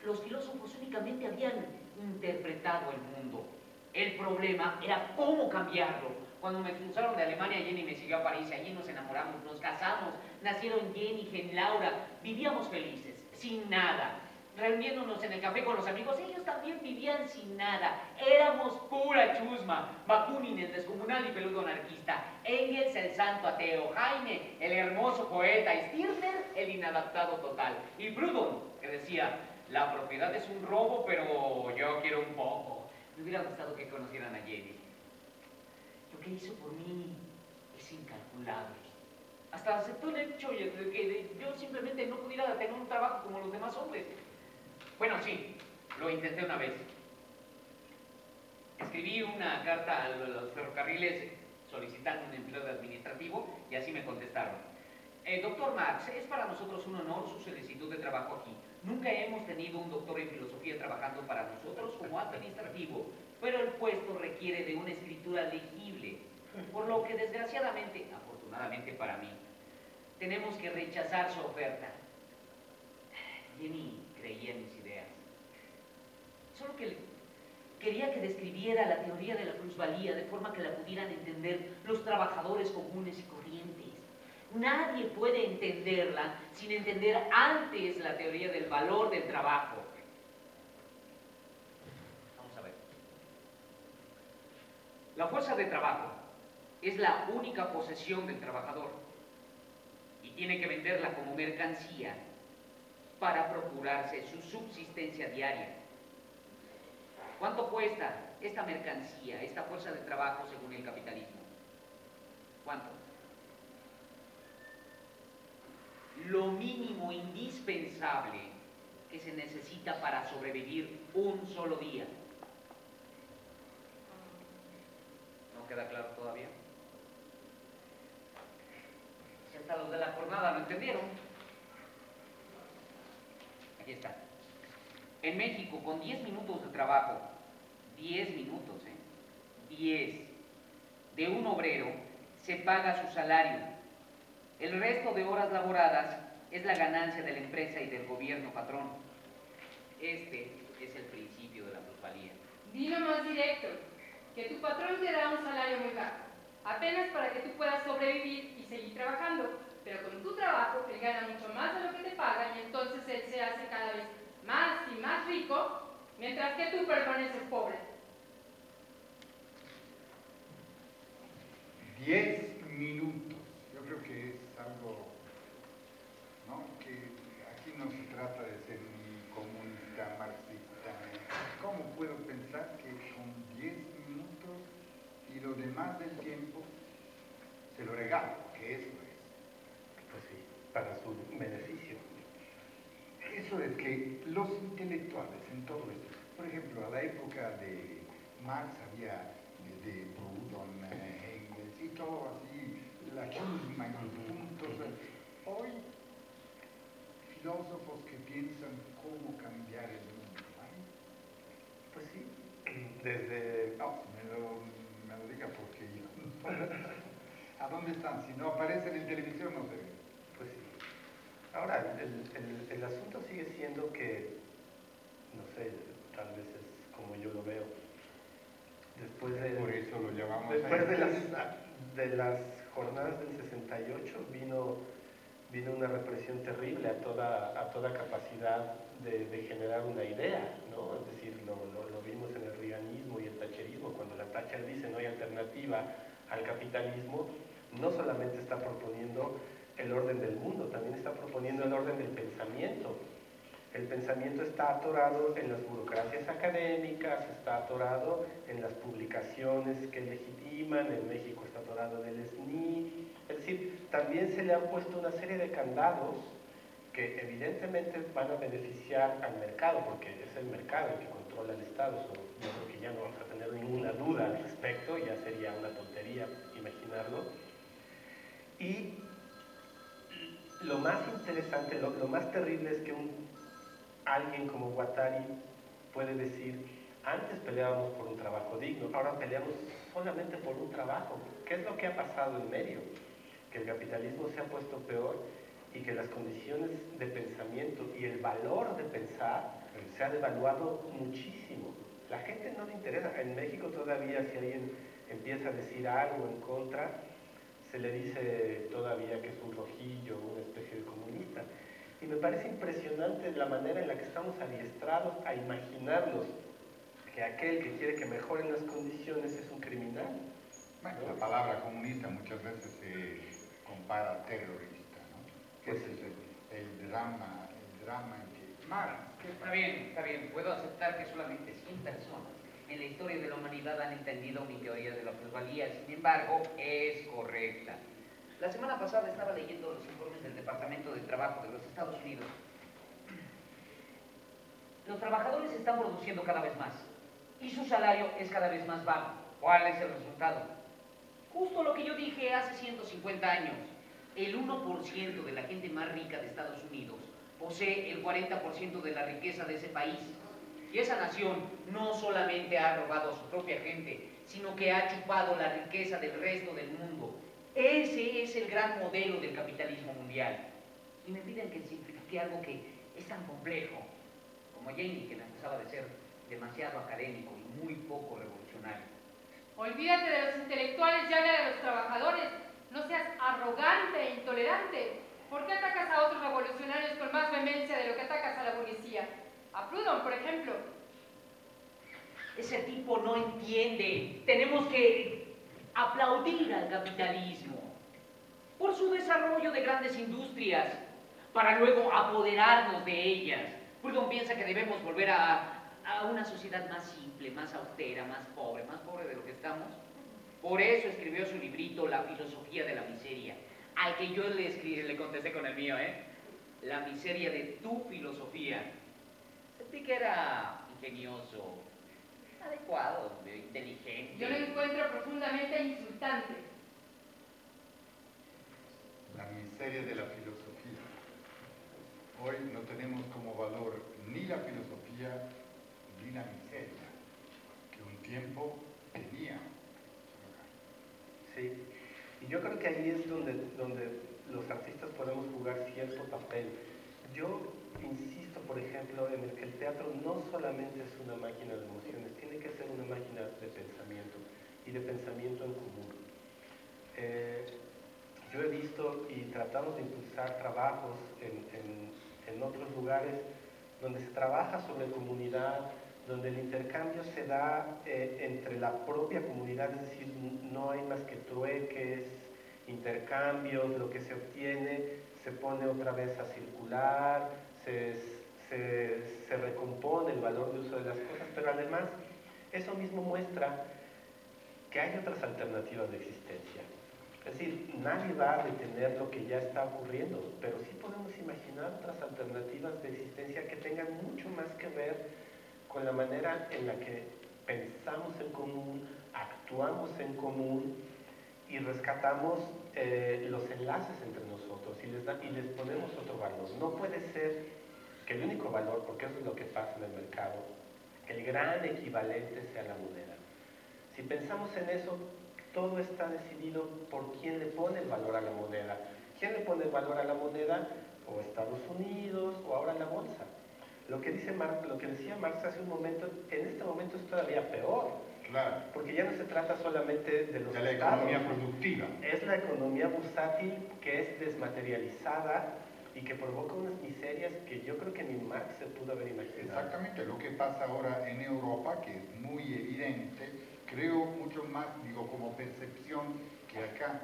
los filósofos únicamente habían interpretado el mundo. El problema era cómo cambiarlo. Cuando me expulsaron de Alemania, Jenny me siguió a París, allí nos enamoramos, nos casamos, nacieron Jenny, Laura, vivíamos felices, sin nada. reuniéndonos en el café con los amigos, ellos también vivían sin nada. Éramos pura chusma. Bakunin, el descomunal y peludo anarquista. Engels, el santo ateo. Heine, el hermoso poeta. Y Stirner, el inadaptado total. Y Proudhon, que decía, la propiedad es un robo, pero yo quiero un poco. Me hubiera gustado que conocieran a Jenny. Lo que hizo por mí es incalculable. Hasta aceptó el hecho de que yo simplemente no pudiera tener un trabajo como los demás hombres. Bueno, sí, lo intenté una vez. Escribí una carta a los ferrocarriles solicitando un empleo de administrativo y así me contestaron. Doctor Marx, es para nosotros un honor su solicitud de trabajo aquí. Nunca hemos tenido un doctor en filosofía trabajando para nosotros como administrativo, pero el puesto requiere de una escritura legible, por lo que desgraciadamente, afortunadamente para mí, tenemos que rechazar su oferta. Jenny creía en mis ideas. Solo que quería que describiera la teoría de la plusvalía de forma que la pudieran entender los trabajadores comunes y corrientes. Nadie puede entenderla sin entender antes la teoría del valor del trabajo. Vamos a ver. La fuerza de trabajo es la única posesión del trabajador y tiene que venderla como mercancía para procurarse su subsistencia diaria. ¿Cuánto cuesta esta mercancía, esta fuerza de trabajo según el capitalismo? ¿Cuánto? Lo mínimo indispensable que se necesita para sobrevivir un solo día. ¿No queda claro todavía? Si hasta los de la jornada lo entendieron. Aquí está. En México, con 10 minutos de trabajo, 10 minutos, 10, de un obrero, se paga su salario. El resto de horas laboradas es la ganancia de la empresa y del gobierno patrón. Este es el principio de la plusvalía. Dilo más directo, que tu patrón te da un salario muy bajo, apenas para que tú puedas sobrevivir y seguir trabajando, pero con tu trabajo él gana mucho más de lo que te paga y entonces él se hace cada vez más y más rico, mientras que tú permaneces pobre. 10 minutos. Yo creo que es algo, ¿no? Que aquí no se trata de ser ni comunista, marxista. ¿Cómo puedo pensar que con 10 minutos y lo demás del tiempo se lo regalo? Que eso es. Pues sí, para su beneficio. Eso es que los intelectuales en todo esto, por ejemplo, a la época de Marx había de Proudhon, Engels y todo así, la chusma y los puntos. Hoy, filósofos que piensan cómo cambiar el mundo, ¿vale? Pues sí, desde... No, me lo diga porque yo... ¿A dónde están? Si no aparecen en televisión no se ven. Pues sí. Ahora, el asunto sigue siendo que, no sé, tal vez es como yo lo veo, después Por eso lo llamamos después de las jornadas del 68 vino una represión terrible a toda capacidad de generar una idea, ¿no? Es decir, lo vimos en el reaganismo y el thatcherismo, cuando la Thatcher dice no hay alternativa al capitalismo, no solamente está proponiendo el orden del mundo, también está proponiendo el orden del pensamiento. El pensamiento está atorado en las burocracias académicas, está atorado en las publicaciones que legitiman, en México está atorado en el SNI, es decir, también se le han puesto una serie de candados que evidentemente van a beneficiar al mercado, porque es el mercado el que controla el Estado, eso yo creo que ya no vamos a tener ninguna duda al respecto, ya sería una tontería imaginarlo. Y lo más interesante, lo más terrible es que alguien como Guattari puede decir, antes peleábamos por un trabajo digno, ahora peleamos solamente por un trabajo. ¿Qué es lo que ha pasado en medio? Que el capitalismo se ha puesto peor y que las condiciones de pensamiento y el valor de pensar se ha devaluado muchísimo. La gente no le interesa. En México todavía si alguien empieza a decir algo en contra, se le dice todavía que es un rojillo, una especie de comunista. Y Y me parece impresionante la manera en la que estamos adiestrados a imaginarnos que aquel que quiere que mejoren las condiciones es un criminal. Bueno, la palabra comunista muchas veces se compara a terrorista, ¿no? Pues Ese es el drama en que Marx. Está bien, puedo aceptar que solamente 100 personas en la historia de la humanidad han entendido mi teoría de la plusvalía, sin embargo, es correcta. La semana pasada estaba leyendo los informes del Departamento de Trabajo de los Estados Unidos. Los trabajadores están produciendo cada vez más y su salario es cada vez más bajo. ¿Cuál es el resultado? Justo lo que yo dije hace 150 años. El 1% de la gente más rica de Estados Unidos posee el 40% de la riqueza de ese país. Y esa nación no solamente ha robado a su propia gente, sino que ha chupado la riqueza del resto del mundo. Ese es el gran modelo del capitalismo mundial. Y me piden que simplifique algo que es tan complejo, como Jamie, que me acusaba de ser demasiado académico y muy poco revolucionario. Olvídate de los intelectuales y habla de los trabajadores. No seas arrogante e intolerante. ¿Por qué atacas a otros revolucionarios con más vehemencia de lo que atacas a la burguesía? A Proudhon, por ejemplo. Ese tipo no entiende. Tenemos que aplaudir al capitalismo por su desarrollo de grandes industrias para luego apoderarnos de ellas. Proudhon piensa que debemos volver a una sociedad más simple, más austera, más pobre de lo que estamos. Por eso escribió su librito La filosofía de la miseria, al que yo le contesté con el mío, La miseria de tu filosofía. Sentí que era ingenioso, adecuado, inteligente. Yo lo encuentro profundamente insultante. La miseria de la filosofía. Hoy no tenemos como valor ni la filosofía ni la miseria, que un tiempo tenía. Sí, y yo creo que ahí es donde los artistas podemos jugar cierto papel. Yo insisto, por ejemplo, en el que el teatro no solamente es una máquina de emociones, tiene que ser una máquina de pensamiento y de pensamiento en común. Yo he visto y tratamos de impulsar trabajos en otros lugares donde se trabaja sobre comunidad, donde el intercambio se da entre la propia comunidad, es decir, no hay más que trueques, intercambios, lo que se obtiene se pone otra vez a circular, se recompone el valor de uso de las cosas, pero además eso mismo muestra que hay otras alternativas de existencia. Es decir, nadie va a detener lo que ya está ocurriendo, pero sí podemos imaginar otras alternativas de existencia que tengan mucho más que ver con la manera en la que pensamos en común, actuamos en común y rescatamos los enlaces entre nosotros y les ponemos otro valor. No puede ser que el único valor, porque eso es lo que pasa en el mercado, el gran equivalente sea la moneda. Si pensamos en eso, todo está decidido por quién le pone el valor a la moneda. ¿Quién le pone el valor a la moneda? O Estados Unidos o ahora la bolsa. Lo que decía Marx hace un momento, en este momento es todavía peor. Claro. Porque ya no se trata solamente de los De la estados. economía productiva. Es la economía bursátil que es desmaterializada y que provoca unas miserias que yo creo que ni Marx se pudo haber imaginado. Exactamente, lo que pasa ahora en Europa, que es muy evidente, creo mucho más, digo, como percepción que acá,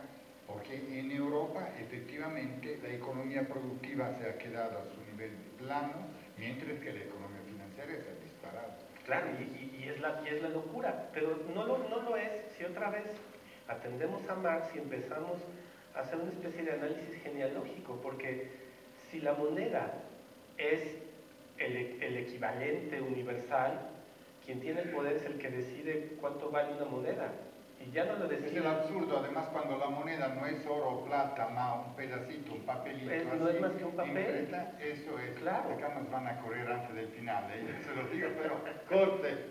porque en Europa efectivamente la economía productiva se ha quedado a su nivel plano, mientras que la economía financiera se ha disparado. Claro, y es la locura, pero no lo es si otra vez atendemos a Marx y empezamos a hacer una especie de análisis genealógico, porque si la moneda es el equivalente universal, quien tiene el poder es el que decide cuánto vale una moneda. Y ya no lo decide. Es el absurdo, además, cuando la moneda no es oro o plata, más un pedacito, un papelito. No es más que un papel. Imprenta, eso es. Claro. Acá nos van a correr antes del final, se lo digo, pero corte.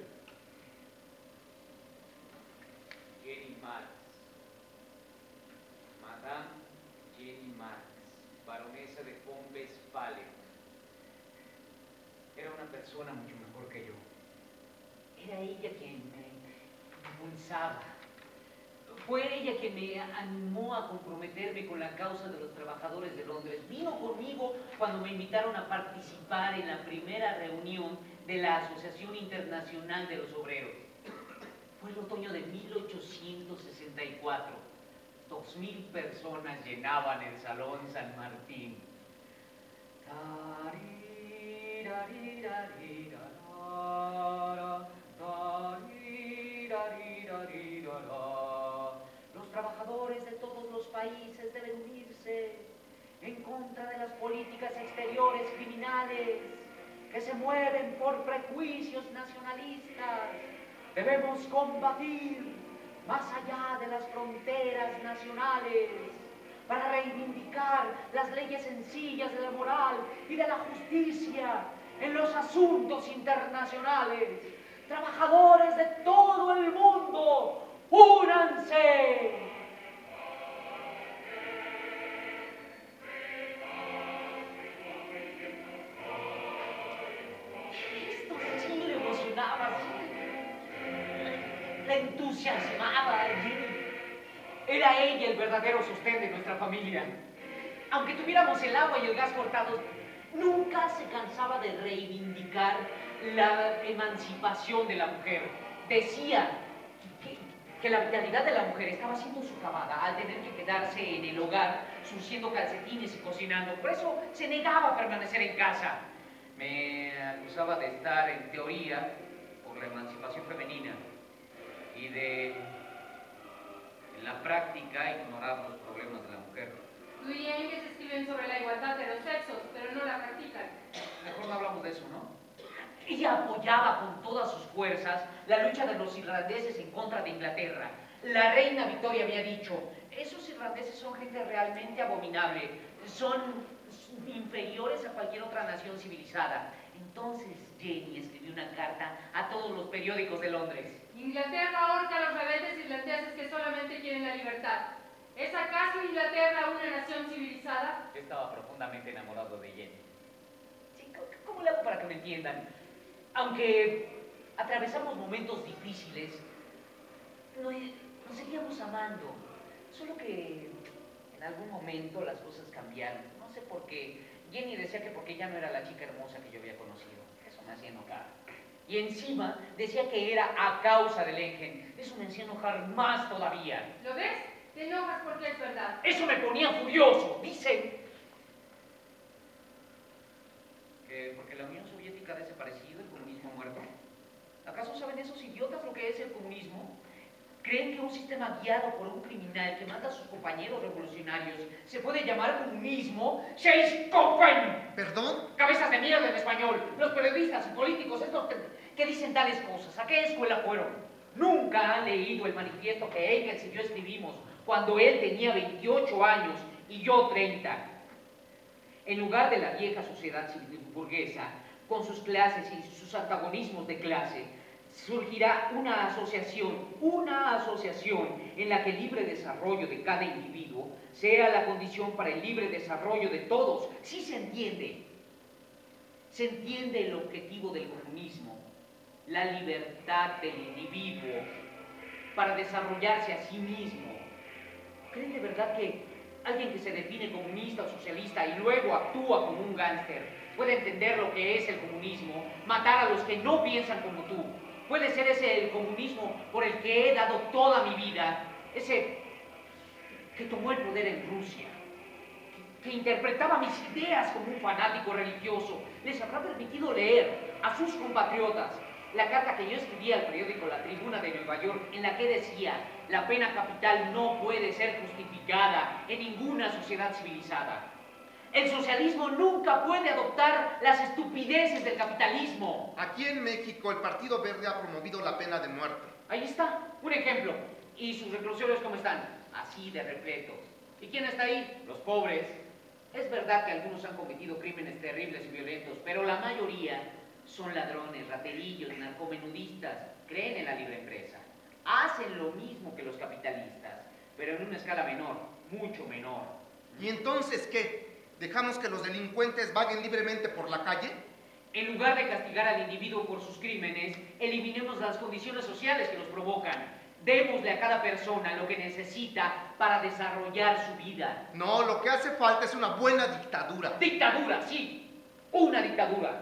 Jenny Marx. Madame Jenny Marx, baronesa de von Westphalen. Era una persona mucho mejor que yo. Era ella quien me impulsaba. Fue ella quien me animó a comprometerme con la causa de los trabajadores de Londres. Vino conmigo cuando me invitaron a participar en la primera reunión de la Asociación Internacional de los Obreros. Fue el otoño de 1864. 2000 personas llenaban el Salón San Martín. Los trabajadores de todos los países deben unirse en contra de las políticas exteriores criminales que se mueven por prejuicios nacionalistas. Debemos combatir más allá de las fronteras nacionales para reivindicar las leyes sencillas de la moral y de la justicia en los asuntos internacionales. Trabajadores de todo el mundo, ¡únanse! Esto sí le emocionaba, la entusiasmaba a Jenny. Era ella el verdadero sostén de nuestra familia. Aunque tuviéramos el agua y el gas cortados, nunca se cansaba de reivindicar la emancipación de la mujer. Decía que la vitalidad de la mujer estaba siendo socavada al tener que quedarse en el hogar, surciendo calcetines y cocinando. Por eso se negaba a permanecer en casa. Me acusaba de estar, en teoría, por la emancipación femenina y de, en la práctica, ignorar los problemas de la mujer. Tú y Engels escriben sobre la igualdad de los sexos, pero no la practican. Mejor no hablamos de eso, ¿no? Ella apoyaba con todas sus fuerzas la lucha de los irlandeses en contra de Inglaterra. La reina Victoria había dicho, esos irlandeses son gente realmente abominable, son inferiores a cualquier otra nación civilizada. Entonces Jenny escribió una carta a todos los periódicos de Londres. Inglaterra ahorca a los rebeldes irlandeses que solamente quieren la libertad. ¿Es acaso Inglaterra una nación civilizada? Yo estaba profundamente enamorado de Jenny. Sí, ¿cómo le hago para que me entiendan? Aunque atravesamos momentos difíciles, nos seguíamos amando. Solo que en algún momento las cosas cambiaron. No sé por qué. Jenny decía que porque ella no era la chica hermosa que yo había conocido. Eso me hacía enojar. Y encima decía que era a causa del Engen. Eso me hacía enojar más todavía. ¿Lo ves? Te enojas porque es verdad. Eso me ponía furioso. Dicen que porque la Unión Soviética ha desaparecido, el comunismo ha muerto. ¿Acaso saben esos idiotas lo que es el comunismo? ¿Creen que un sistema guiado por un criminal que mata a sus compañeros revolucionarios se puede llamar comunismo? ¡Scheißkopfen! ¿Perdón? Cabezas de mierda en español. Los periodistas y políticos, estos que dicen tales cosas. ¿A qué escuela fueron? Nunca han leído el manifiesto que Engels y yo escribimos cuando él tenía 28 años y yo 30. En lugar de la vieja sociedad civil burguesa, con sus clases y sus antagonismos de clase, surgirá una asociación en la que el libre desarrollo de cada individuo sea la condición para el libre desarrollo de todos. Sí se entiende. Se entiende el objetivo del comunismo, la libertad del individuo para desarrollarse a sí mismo. ¿Creen de verdad que alguien que se define comunista o socialista y luego actúa como un gángster puede entender lo que es el comunismo, matar a los que no piensan como tú? ¿Puede ser ese el comunismo por el que he dado toda mi vida? Ese que tomó el poder en Rusia, que interpretaba mis ideas como un fanático religioso. ¿Les habrá permitido leer a sus compatriotas la carta que yo escribí al periódico La Tribuna de Nueva York, en la que decía: la pena capital no puede ser justificada en ninguna sociedad civilizada? El socialismo nunca puede adoptar las estupideces del capitalismo. Aquí en México el Partido Verde ha promovido la pena de muerte. Ahí está, un ejemplo. ¿Y sus reclusorios cómo están? Así de repletos. ¿Y quién está ahí? Los pobres. Es verdad que algunos han cometido crímenes terribles y violentos, pero la mayoría son ladrones, raterillos, narcomenudistas. Creen en la libre empresa. Hacen lo mismo que los capitalistas, pero en una escala menor, mucho menor. ¿Y entonces qué? ¿Dejamos que los delincuentes vaguen libremente por la calle? En lugar de castigar al individuo por sus crímenes, eliminemos las condiciones sociales que los provocan. Démosle a cada persona lo que necesita para desarrollar su vida. No, lo que hace falta es una buena dictadura. Dictadura, sí, una dictadura.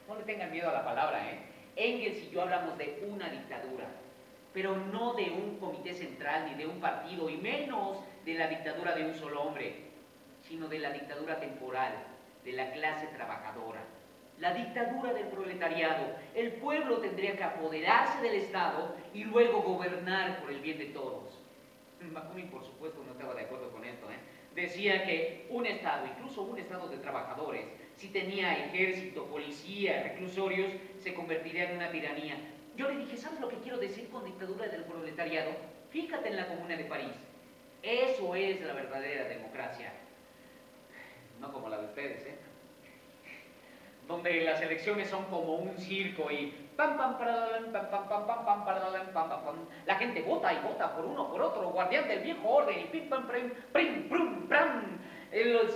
No le tengan miedo a la palabra, ¿eh? Engels y yo hablamos de una dictadura, pero no de un comité central ni de un partido, y menos de la dictadura de un solo hombre, sino de la dictadura temporal, de la clase trabajadora. La dictadura del proletariado. El pueblo tendría que apoderarse del Estado y luego gobernar por el bien de todos. Bakunin, por supuesto, no estaba de acuerdo con esto, ¿eh? Decía que un Estado, incluso un Estado de trabajadores, si tenía ejército, policía, reclusorios, se convertiría en una tiranía. Yo le dije, ¿sabes lo que quiero decir con dictadura del proletariado? Fíjate en la Comuna de París. Eso es la verdadera democracia. No como la de ustedes, ¿eh? Donde las elecciones son como un circo y pam pam paralam, pam pam pam pam pam paralam, pam pam pam. La gente vota y vota por uno por otro, guardián del viejo orden, y pim pam prim prim prum pram.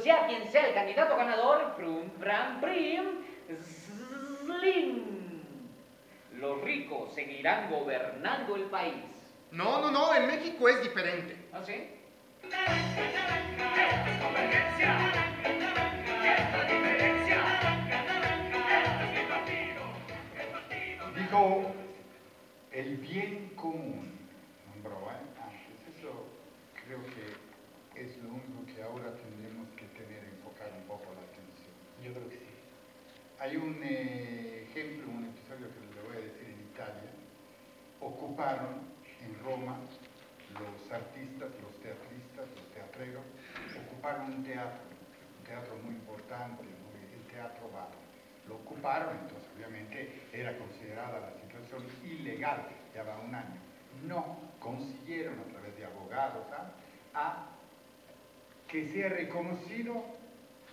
Sea quien sea el candidato ganador, prum pram prim slim. Los ricos seguirán gobernando el país. No, no, no, en México es diferente. ¿Ah, sí? Dijo el bien común, nombró antes. Eso creo que es lo único que ahora tendremos que tener, enfocar un poco la atención. Yo creo que sí. Hay un ejemplo, un episodio que les voy a decir en Italia. Ocuparon en Roma los artistas, los teatristas, los teatreros, ocuparon un teatro muy importante, el Teatro Bar. Lo ocuparon, entonces obviamente era considerada la situación ilegal, ya va un año. No consiguieron a través de abogados a que sea reconocido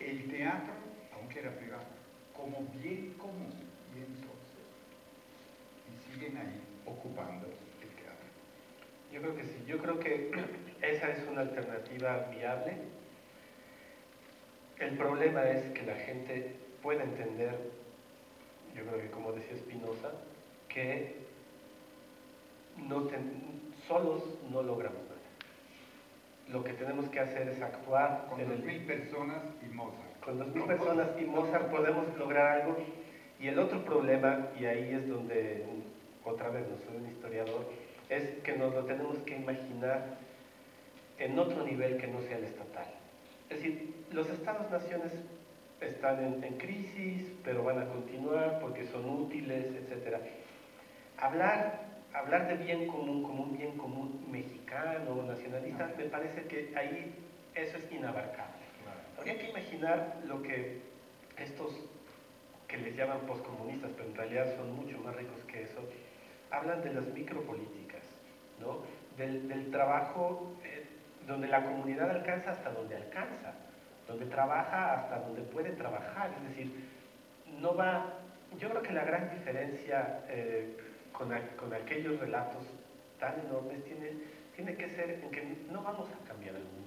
el teatro, aunque era privado, como bien común, bien social. Y siguen ahí ocupando el teatro. Yo creo que sí, yo creo que esa es una alternativa viable. El problema es que la gente puede entender, yo creo que como decía Spinoza, que solos no logramos nada. Lo que tenemos que hacer es actuar. Con 2.000 personas y Mozart. Con 2.000 personas y Mozart podemos lograr algo. Y el otro problema, y ahí es donde, otra vez no soy un historiador, es que nos lo tenemos que imaginar en otro nivel que no sea el estatal. Es decir, los estados-naciones están en crisis, pero van a continuar porque son útiles, etc. Hablar de bien común como un bien común mexicano, nacionalista, me parece que ahí eso es inabarcable. Habría que imaginar lo que estos que les llaman postcomunistas, pero en realidad son mucho más ricos que eso, hablan de las micropolíticas, ¿no? Del trabajo donde la comunidad alcanza hasta donde alcanza, donde trabaja hasta donde puede trabajar. Es decir, yo creo que la gran diferencia con aquellos relatos tan enormes tiene que ser en que no vamos a cambiar el mundo.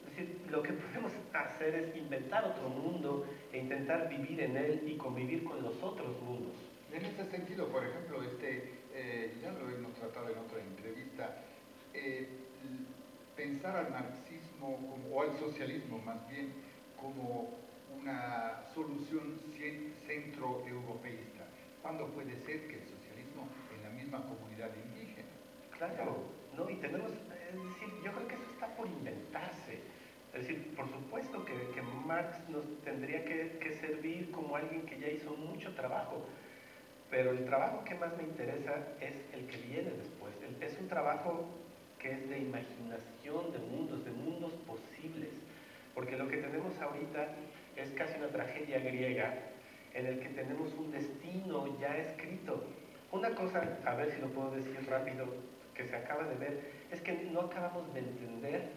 Es decir, lo que podemos hacer es inventar otro mundo e intentar vivir en él y convivir con los otros mundos. En este sentido, por ejemplo, ya lo hemos tratado en otra entrevista, pensar al marxismo o al socialismo más bien como una solución centroeuropeísta. ¿Cuándo puede ser que el socialismo en la misma comunidad indígena? Claro, ¿no? Y tenemos, es decir, yo creo que eso está por inventarse. Es decir, por supuesto que Marx nos tendría que servir como alguien que ya hizo mucho trabajo, pero el trabajo que más me interesa es el que viene después. Es un trabajo que es de imaginación de mundos posibles, porque lo que tenemos ahorita es casi una tragedia griega en el que tenemos un destino ya escrito. Una cosa, a ver si lo puedo decir rápido, que se acaba de ver, es que no acabamos de entender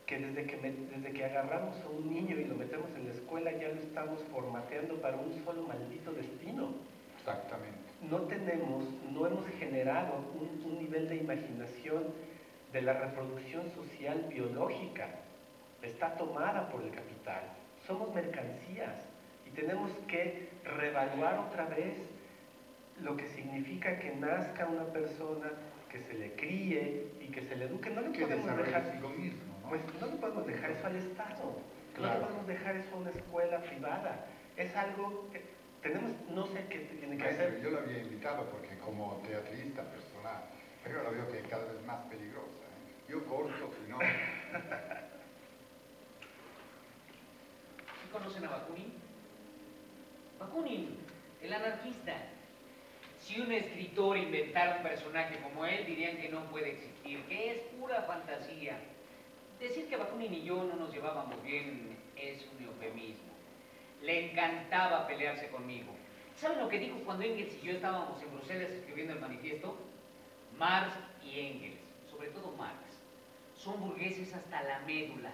que desde que agarramos a un niño y lo metemos en la escuela ya lo estamos formateando para un solo maldito destino. Exactamente. No hemos generado un nivel de imaginación de la reproducción social biológica. Está tomada por el capital. Somos mercancías y tenemos que reevaluar otra vez lo que significa que nazca una persona, que se le críe y que se le eduque. No le Que podemos desarrolle dejar, consigo mismo, ¿no? pues no le podemos dejar eso al Estado, no Claro. le podemos dejar eso a una escuela privada. Es algo que tenemos, no sé qué tiene que Maestro, hacer. yo lo había invitado porque como teatrista personal, pero ahora veo que es cada vez más peligrosa. ¿eh? Yo corto, si no... ¿Sí conocen a Bakunin? Bakunin, el anarquista. Si un escritor inventara un personaje como él, dirían que no puede existir, que es pura fantasía. Decir que Bakunin y yo no nos llevábamos bien es un eufemismo. Le encantaba pelearse conmigo. ¿Saben lo que dijo cuando Engels y yo estábamos en Bruselas escribiendo el manifiesto? Marx y Engels, sobre todo Marx, son burgueses hasta la médula.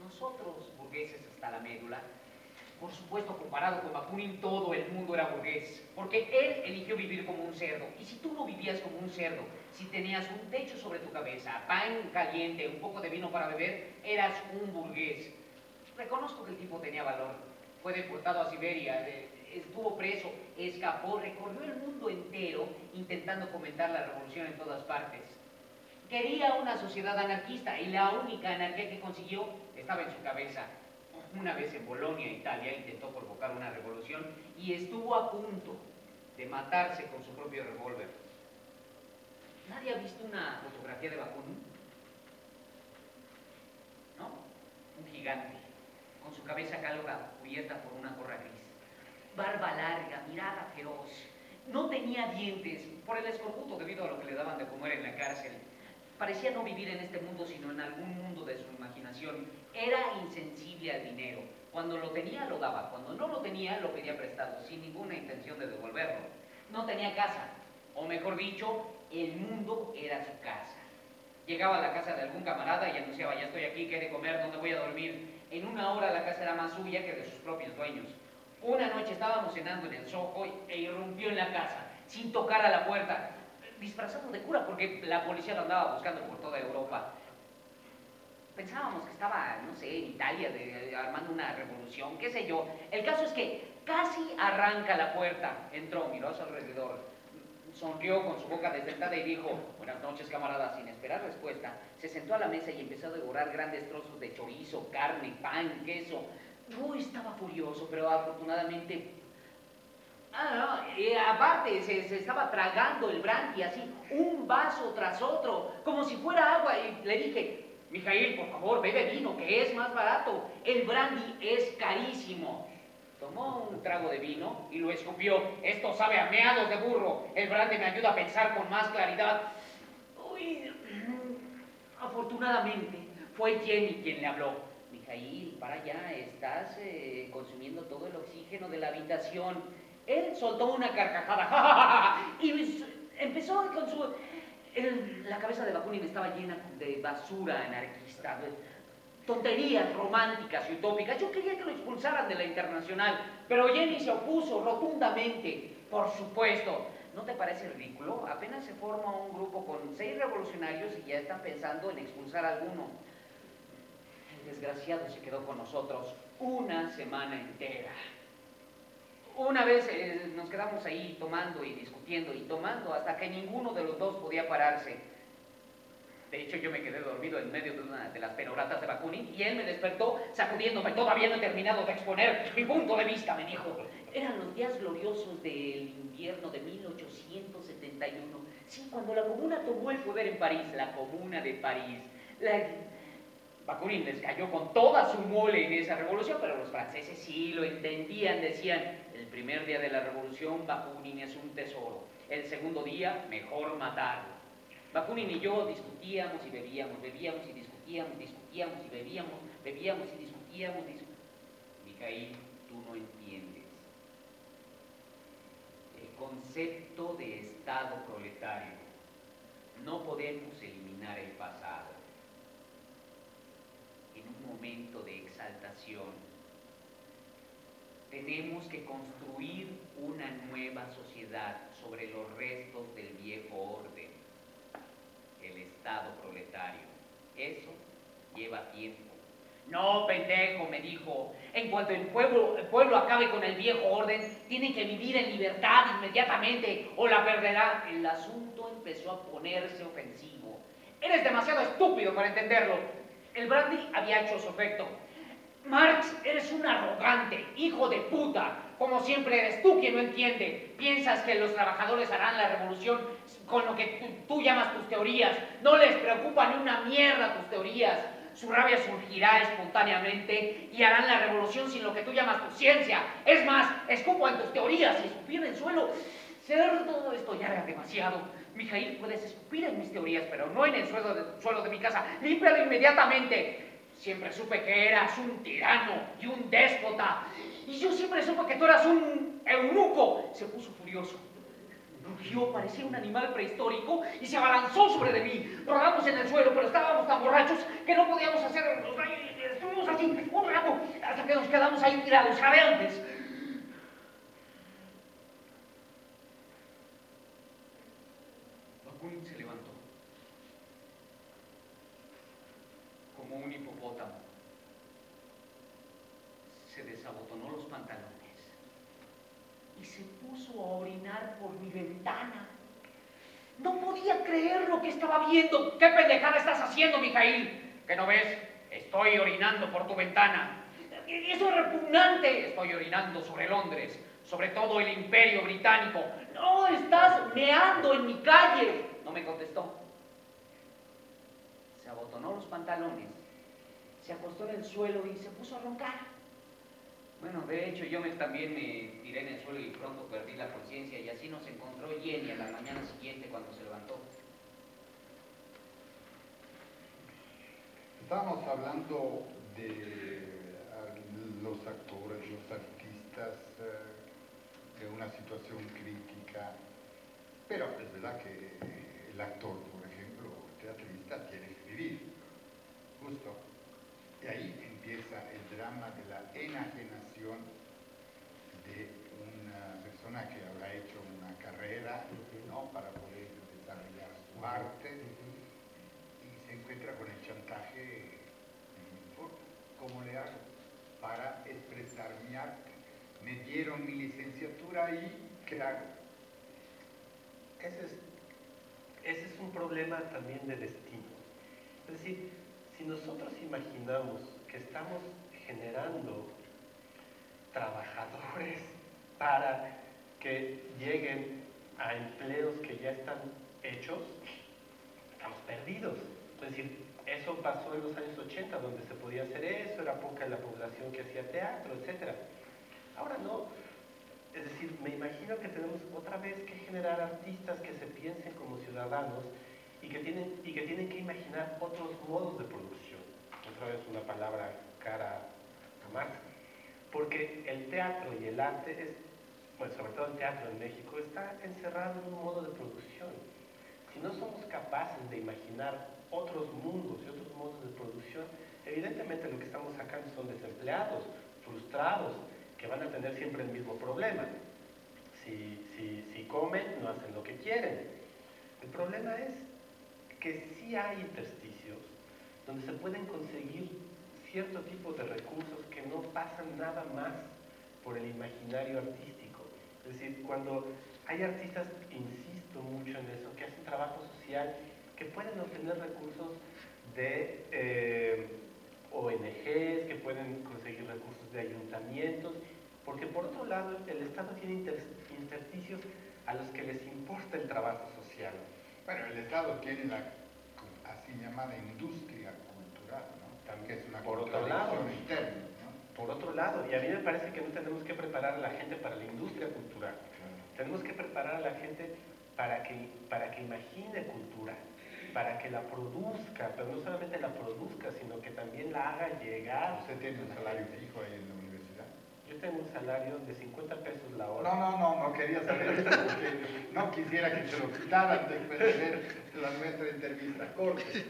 Nosotros, burgueses hasta la médula, por supuesto, comparado con Bakunin, todo el mundo era burgués, porque él eligió vivir como un cerdo. Y si tú no vivías como un cerdo, si tenías un techo sobre tu cabeza, pan caliente, un poco de vino para beber, eras un burgués. Reconozco que el tipo tenía valor. Fue deportado a Siberia, estuvo preso, escapó, recorrió el mundo entero intentando fomentar la revolución en todas partes. Quería una sociedad anarquista y la única anarquía que consiguió estaba en su cabeza. Una vez en Bolonia, Italia, intentó provocar una revolución y estuvo a punto de matarse con su propio revólver. ¿Nadie ha visto una fotografía de Bakunin? ¿No? Un gigante, con su cabeza calva cubierta por una gorra gris. Barba larga, mirada feroz. No tenía dientes por el escorbuto debido a lo que le daban de comer en la cárcel. Parecía no vivir en este mundo, sino en algún mundo de su imaginación. Era insensible al dinero. Cuando lo tenía, lo daba. Cuando no lo tenía, lo pedía prestado, sin ninguna intención de devolverlo. No tenía casa, o mejor dicho, el mundo era su casa. Llegaba a la casa de algún camarada y anunciaba: ya estoy aquí, ¿qué he de comer? ¿Dónde voy a dormir? En una hora la casa era más suya que de sus propios dueños. Una noche estábamos cenando en el Soho e irrumpió en la casa, sin tocar a la puerta, disfrazado de cura, porque la policía lo andaba buscando por toda Europa. Pensábamos que estaba, no sé, en Italia, armando una revolución, qué sé yo. El caso es que casi arranca la puerta. Entró, miró a su alrededor, sonrió con su boca desdentada y dijo: buenas noches, camarada. Sin esperar respuesta, se sentó a la mesa y empezó a devorar grandes trozos de chorizo, carne, pan, queso. Yo estaba furioso, pero afortunadamente... aparte, se estaba tragando el brandy así, un vaso tras otro, como si fuera agua, y le dije: Mijail, por favor, bebe vino, que es más barato, el brandy es carísimo. Tomó un trago de vino y lo escupió. Esto sabe a meados de burro, el brandy me ayuda a pensar con más claridad. Uy, afortunadamente, fue Jenny quien le habló. Mijail, para allá, estás consumiendo todo el oxígeno de la habitación. Él soltó una carcajada y empezó con su... la cabeza de Bakunin estaba llena de basura anarquista, de tonterías románticas y utópicas. Yo quería que lo expulsaran de la Internacional, pero Jenny se opuso rotundamente. Por supuesto. ¿No te parece ridículo? Apenas se forma un grupo con 6 revolucionarios y ya están pensando en expulsar a alguno. El desgraciado se quedó con nosotros una semana entera. Una vez nos quedamos ahí tomando y discutiendo y tomando hasta que ninguno de los dos podía pararse. De hecho, yo me quedé dormido en medio de una de las peroratas de Bakunin y él me despertó sacudiéndome. Todavía no he terminado de exponer mi punto de vista, me dijo. Eran los días gloriosos del invierno de 1871. Sí, cuando la Comuna tomó el poder en París, la Comuna de París. Bakunin les cayó con toda su mole en esa revolución, pero los franceses sí lo entendían. Decían: el primer día de la revolución, Bakunin es un tesoro. El segundo día, mejor matarlo. Bakunin y yo discutíamos y bebíamos, bebíamos y discutíamos, discutíamos y bebíamos, bebíamos y discutíamos. Mijail, tú no entiendes. El concepto de Estado proletario. No podemos eliminar el pasado. En un momento de exaltación, tenemos que construir una nueva sociedad sobre los restos del viejo orden, el Estado proletario. Eso lleva tiempo. No, pendejo, me dijo. En cuanto el pueblo acabe con el viejo orden, tiene que vivir en libertad inmediatamente o la perderá. El asunto empezó a ponerse ofensivo. Eres demasiado estúpido para entenderlo. El brandy había hecho su efecto. Marx, eres un arrogante, hijo de puta. Como siempre eres tú quien no entiende. Piensas que los trabajadores harán la revolución con lo que tú llamas tus teorías. No les preocupa ni una mierda tus teorías. Su rabia surgirá espontáneamente y harán la revolución sin lo que tú llamas tu ciencia. Es más, escupo en tus teorías y escupir en el suelo. Cerdo, esto ya era demasiado. Mijail, puedes escupir en mis teorías, pero no en el suelo de mi casa. Límpialo inmediatamente. Siempre supe que eras un tirano y un déspota. Y yo siempre supe que tú eras un eunuco. Se puso furioso. Rugió, parecía un animal prehistórico y se abalanzó sobre de mí. Rodamos en el suelo, pero estábamos tan borrachos que no podíamos hacer... Estuvimos así un rato hasta que nos quedamos ahí tirados, jadeantes. Bakunin se levantó como un hipopótamo. Se desabotonó los pantalones y se puso a orinar por mi ventana. No podía creer lo que estaba viendo. ¿Qué pendejada estás haciendo, Mijail? ¿Qué no ves? Estoy orinando por tu ventana. Eso es repugnante. Estoy orinando sobre Londres, sobre todo el Imperio Británico. No, estás meando en mi calle. No me contestó. Se abotonó los pantalones, se acostó en el suelo y se puso a roncar. Bueno, de hecho, yo también me tiré en el suelo y pronto perdí la conciencia y así nos encontró Jenny a la mañana siguiente cuando se levantó. Estábamos hablando de los actores, los artistas, de una situación crítica, pero es verdad que el actor, por ejemplo, teatrista, tiene que vivir, justo. Y ahí empieza el drama de la enajenación de una persona que habrá hecho una carrera, ¿no?, para poder desarrollar su arte y se encuentra con el chantaje. ¿Cómo le hago para expresar mi arte? Me dieron mi licenciatura y ¿qué hago? Ese es un problema también de destino. Es decir, si nosotros imaginamos que estamos generando trabajadores para que lleguen a empleos que ya están hechos, estamos perdidos. Es decir, eso pasó en los años 80, donde se podía hacer eso, era poca la población que hacía teatro, etc. Ahora no. Es decir, me imagino que tenemos otra vez que generar artistas que se piensen como ciudadanos y que tienen que imaginar otros modos de producción. Otra vez una palabra cara a Marx. Porque el teatro y el arte, bueno, sobre todo el teatro en México, está encerrado en un modo de producción. Si no somos capaces de imaginar otros mundos y otros modos de producción, evidentemente lo que estamos sacando son desempleados, frustrados, que van a tener siempre el mismo problema. Si comen, no hacen lo que quieren. El problema es que sí hay intersticios donde se pueden conseguir cierto tipo de recursos que no pasan nada más por el imaginario artístico. Es decir, cuando hay artistas, insisto mucho en eso, que hacen trabajo social, que pueden obtener recursos de ONGs, que pueden conseguir recursos de ayuntamientos, porque por otro lado el Estado tiene intersticios a los que les importa el trabajo social. Bueno, el Estado tiene la así llamada industria cultural, ¿no? También es una por otro lado, interna, ¿no? Por otro lado, y a mí me parece que no tenemos que preparar a la gente para la industria cultural. Tenemos que preparar a la gente para que imagine cultura, para que la produzca, pero no solamente la produzca, sino que también la haga llegar. ¿Usted tiene un salario fijo ahí en la universidad? Yo tengo un salario de 50 pesos la hora. No quería saber esto porque no quisiera que se lo quitaran después de ver nuestra entrevista. Corte.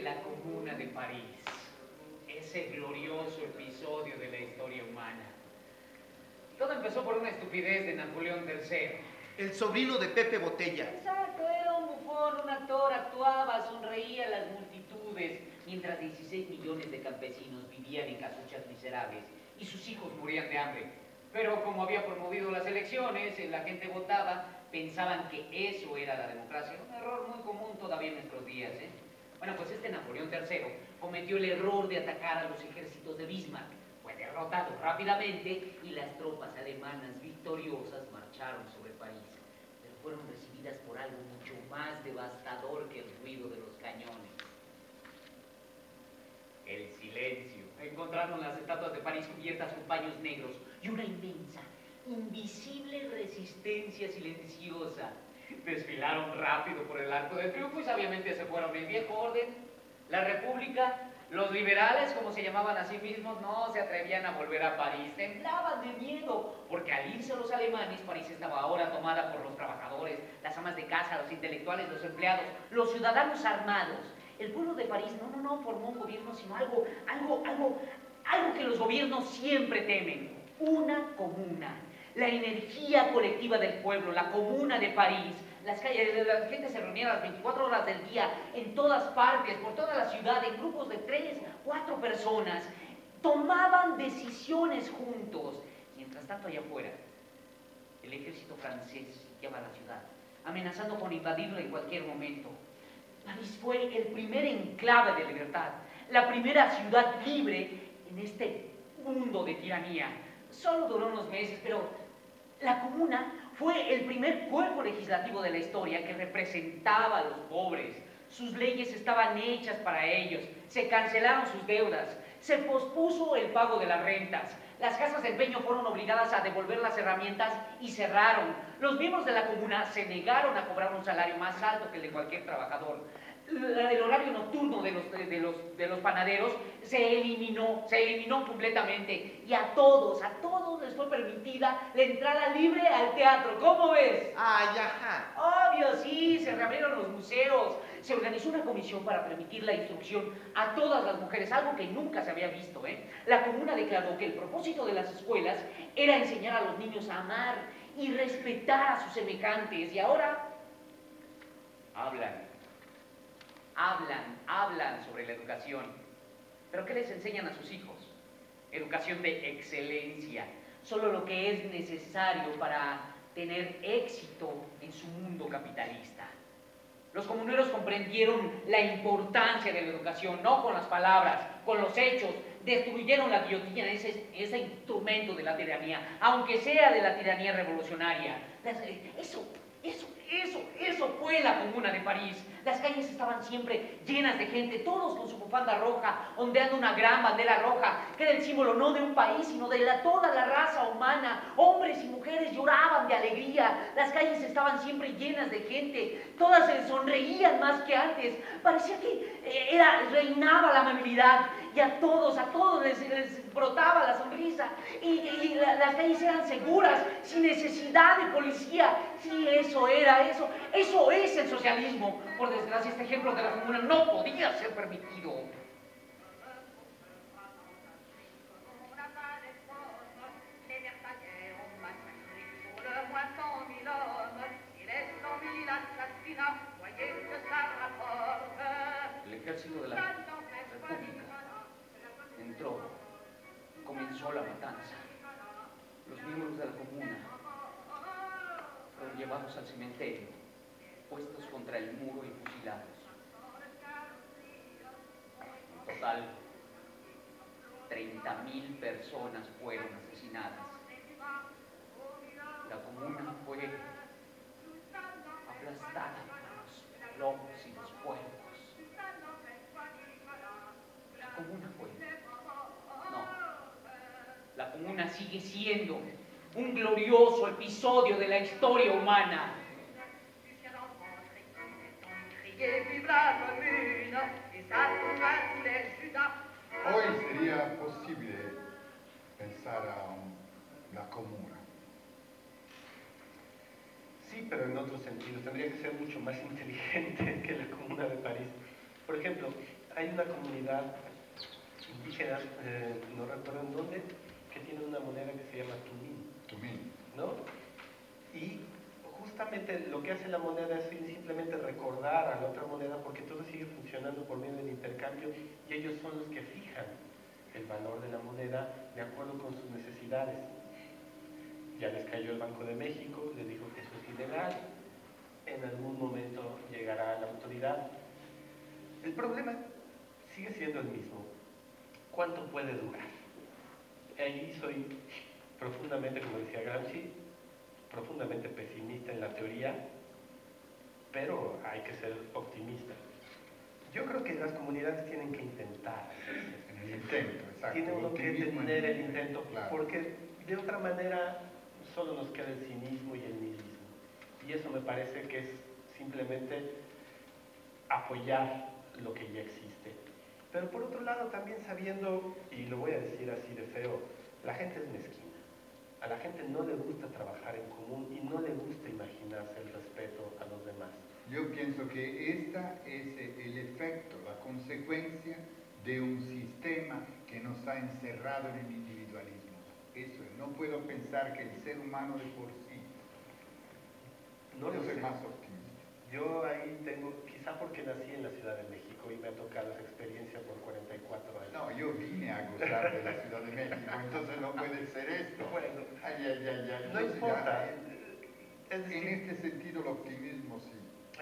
de la Comuna de París. Ese glorioso episodio de la historia humana. Todo empezó por una estupidez de Napoleón III. El sobrino de Pepe Botella. Exacto, era un bufón, un actor, actuaba, sonreía a las multitudes, mientras 16 millones de campesinos vivían en casuchas miserables y sus hijos morían de hambre. Pero como había promovido las elecciones, la gente votaba, pensaban que eso era la democracia. Un error muy común todavía en nuestros días, ¿eh? Bueno, pues este Napoleón III cometió el error de atacar a los ejércitos de Bismarck. Fue derrotado rápidamente y las tropas alemanas victoriosas marcharon sobre París. Pero fueron recibidas por algo mucho más devastador que el ruido de los cañones. El silencio. Encontraron las estatuas de París cubiertas con paños negros y una inmensa, invisible resistencia silenciosa. Desfilaron rápido por el Arco del Triunfo y sabiamente se fueron. El viejo orden, la República, los liberales, como se llamaban a sí mismos, no se atrevían a volver a París. Temblaban de miedo, porque al irse los alemanes, París estaba ahora tomada por los trabajadores, las amas de casa, los intelectuales, los empleados, los ciudadanos armados. El pueblo de París no formó un gobierno, sino algo que los gobiernos siempre temen. Una comuna. La energía colectiva del pueblo, la Comuna de París. Las calles, la gente se reunía a las 24 horas del día, en todas partes, por toda la ciudad, en grupos de 3, 4 personas. Tomaban decisiones juntos. Mientras tanto, allá afuera, el ejército francés sitiaba la ciudad, amenazando con invadirla en cualquier momento. París fue el primer enclave de libertad, la primera ciudad libre en este mundo de tiranía. Solo duró unos meses, pero la Comuna fue el primer cuerpo legislativo de la historia que representaba a los pobres. Sus leyes estaban hechas para ellos, se cancelaron sus deudas, se pospuso el pago de las rentas, las casas de empeño fueron obligadas a devolver las herramientas y cerraron. Los miembros de la Comuna se negaron a cobrar un salario más alto que el de cualquier trabajador. El horario nocturno de los panaderos se eliminó completamente y a todos les fue permitida la entrada libre al teatro. ¿Cómo ves? Ay, ajá. Obvio, sí, se reabrieron los museos, se organizó una comisión para permitir la instrucción a todas las mujeres, algo que nunca se había visto, ¿eh? La Comuna declaró que el propósito de las escuelas era enseñar a los niños a amar y respetar a sus semejantes, y ahora hablan sobre la educación. ¿Pero qué les enseñan a sus hijos? Educación de excelencia, solo lo que es necesario para tener éxito en su mundo capitalista. Los comuneros comprendieron la importancia de la educación, no con las palabras, con los hechos. Destruyeron la guillotina, ese instrumento de la tiranía, aunque sea de la tiranía revolucionaria. Eso fue la Comuna de París. Las calles estaban siempre llenas de gente, todos con su bufanda roja, ondeando una gran bandera roja, que era el símbolo no de un país, sino de toda la raza humana. Hombres y mujeres lloraban de alegría, las calles estaban siempre llenas de gente, todas se sonreían más que antes. Parecía que reinaba la amabilidad y a todos les brotaba la sonrisa y las calles eran seguras, sin necesidad de policía. Sí, eso es el socialismo. Por desgracia, este ejemplo de la Comuna no podía ser permitido. El ejército de la República entró, comenzó la matanza. Los miembros de la Comuna fueron llevados al cementerio, puestos contra el muro y fusilados. En total, 30.000 personas fueron asesinadas. La Comuna fue aplastada por los lobos y los puercos. La Comuna fue... No, la Comuna sigue siendo un glorioso episodio de la historia humana. Hoy sería posible pensar a la Comuna. Sí, pero en otros sentidos. Tendría que ser mucho más inteligente que la Comuna de París. Por ejemplo, hay una comunidad indígena, no recuerdo en dónde, que tiene una moneda que se llama tumín, ¿no? Y justamente lo que hace la moneda es simplemente recordar a la otra moneda, porque todo sigue funcionando por medio del intercambio y ellos son los que fijan el valor de la moneda de acuerdo con sus necesidades. Ya les cayó el Banco de México, les dijo que eso es ilegal, en algún momento llegará la autoridad. El problema sigue siendo el mismo. ¿Cuánto puede durar? Ahí soy profundamente, como decía Gramsci, profundamente pesimista en la teoría, pero hay que ser optimista. Yo creo que las comunidades tienen que intentar. En el intento, exacto. Tiene uno que tener el intento, claro. porque de otra manera solo nos queda el cinismo y el nihilismo. Y eso me parece que es simplemente apoyar lo que ya existe. Pero por otro lado también sabiendo, y lo voy a decir así de feo, la gente es mezquina. A la gente no le gusta trabajar en común y no le gusta imaginarse el respeto a los demás. Yo pienso que esta es el efecto, la consecuencia de un sistema que nos ha encerrado en el individualismo. Eso es, no puedo pensar que el ser humano de por sí. No Yo lo soy sé. más optimista. Yo ahí tengo, quizá porque nací en la Ciudad de México y me ha tocado esa experiencia por 44 años. No, yo vine a gozar de la Ciudad de México, entonces no puede ser esto. Bueno, Ay, ay, ay, ay. no Entonces, importa. ya, Es en decir, este sentido el optimismo sí.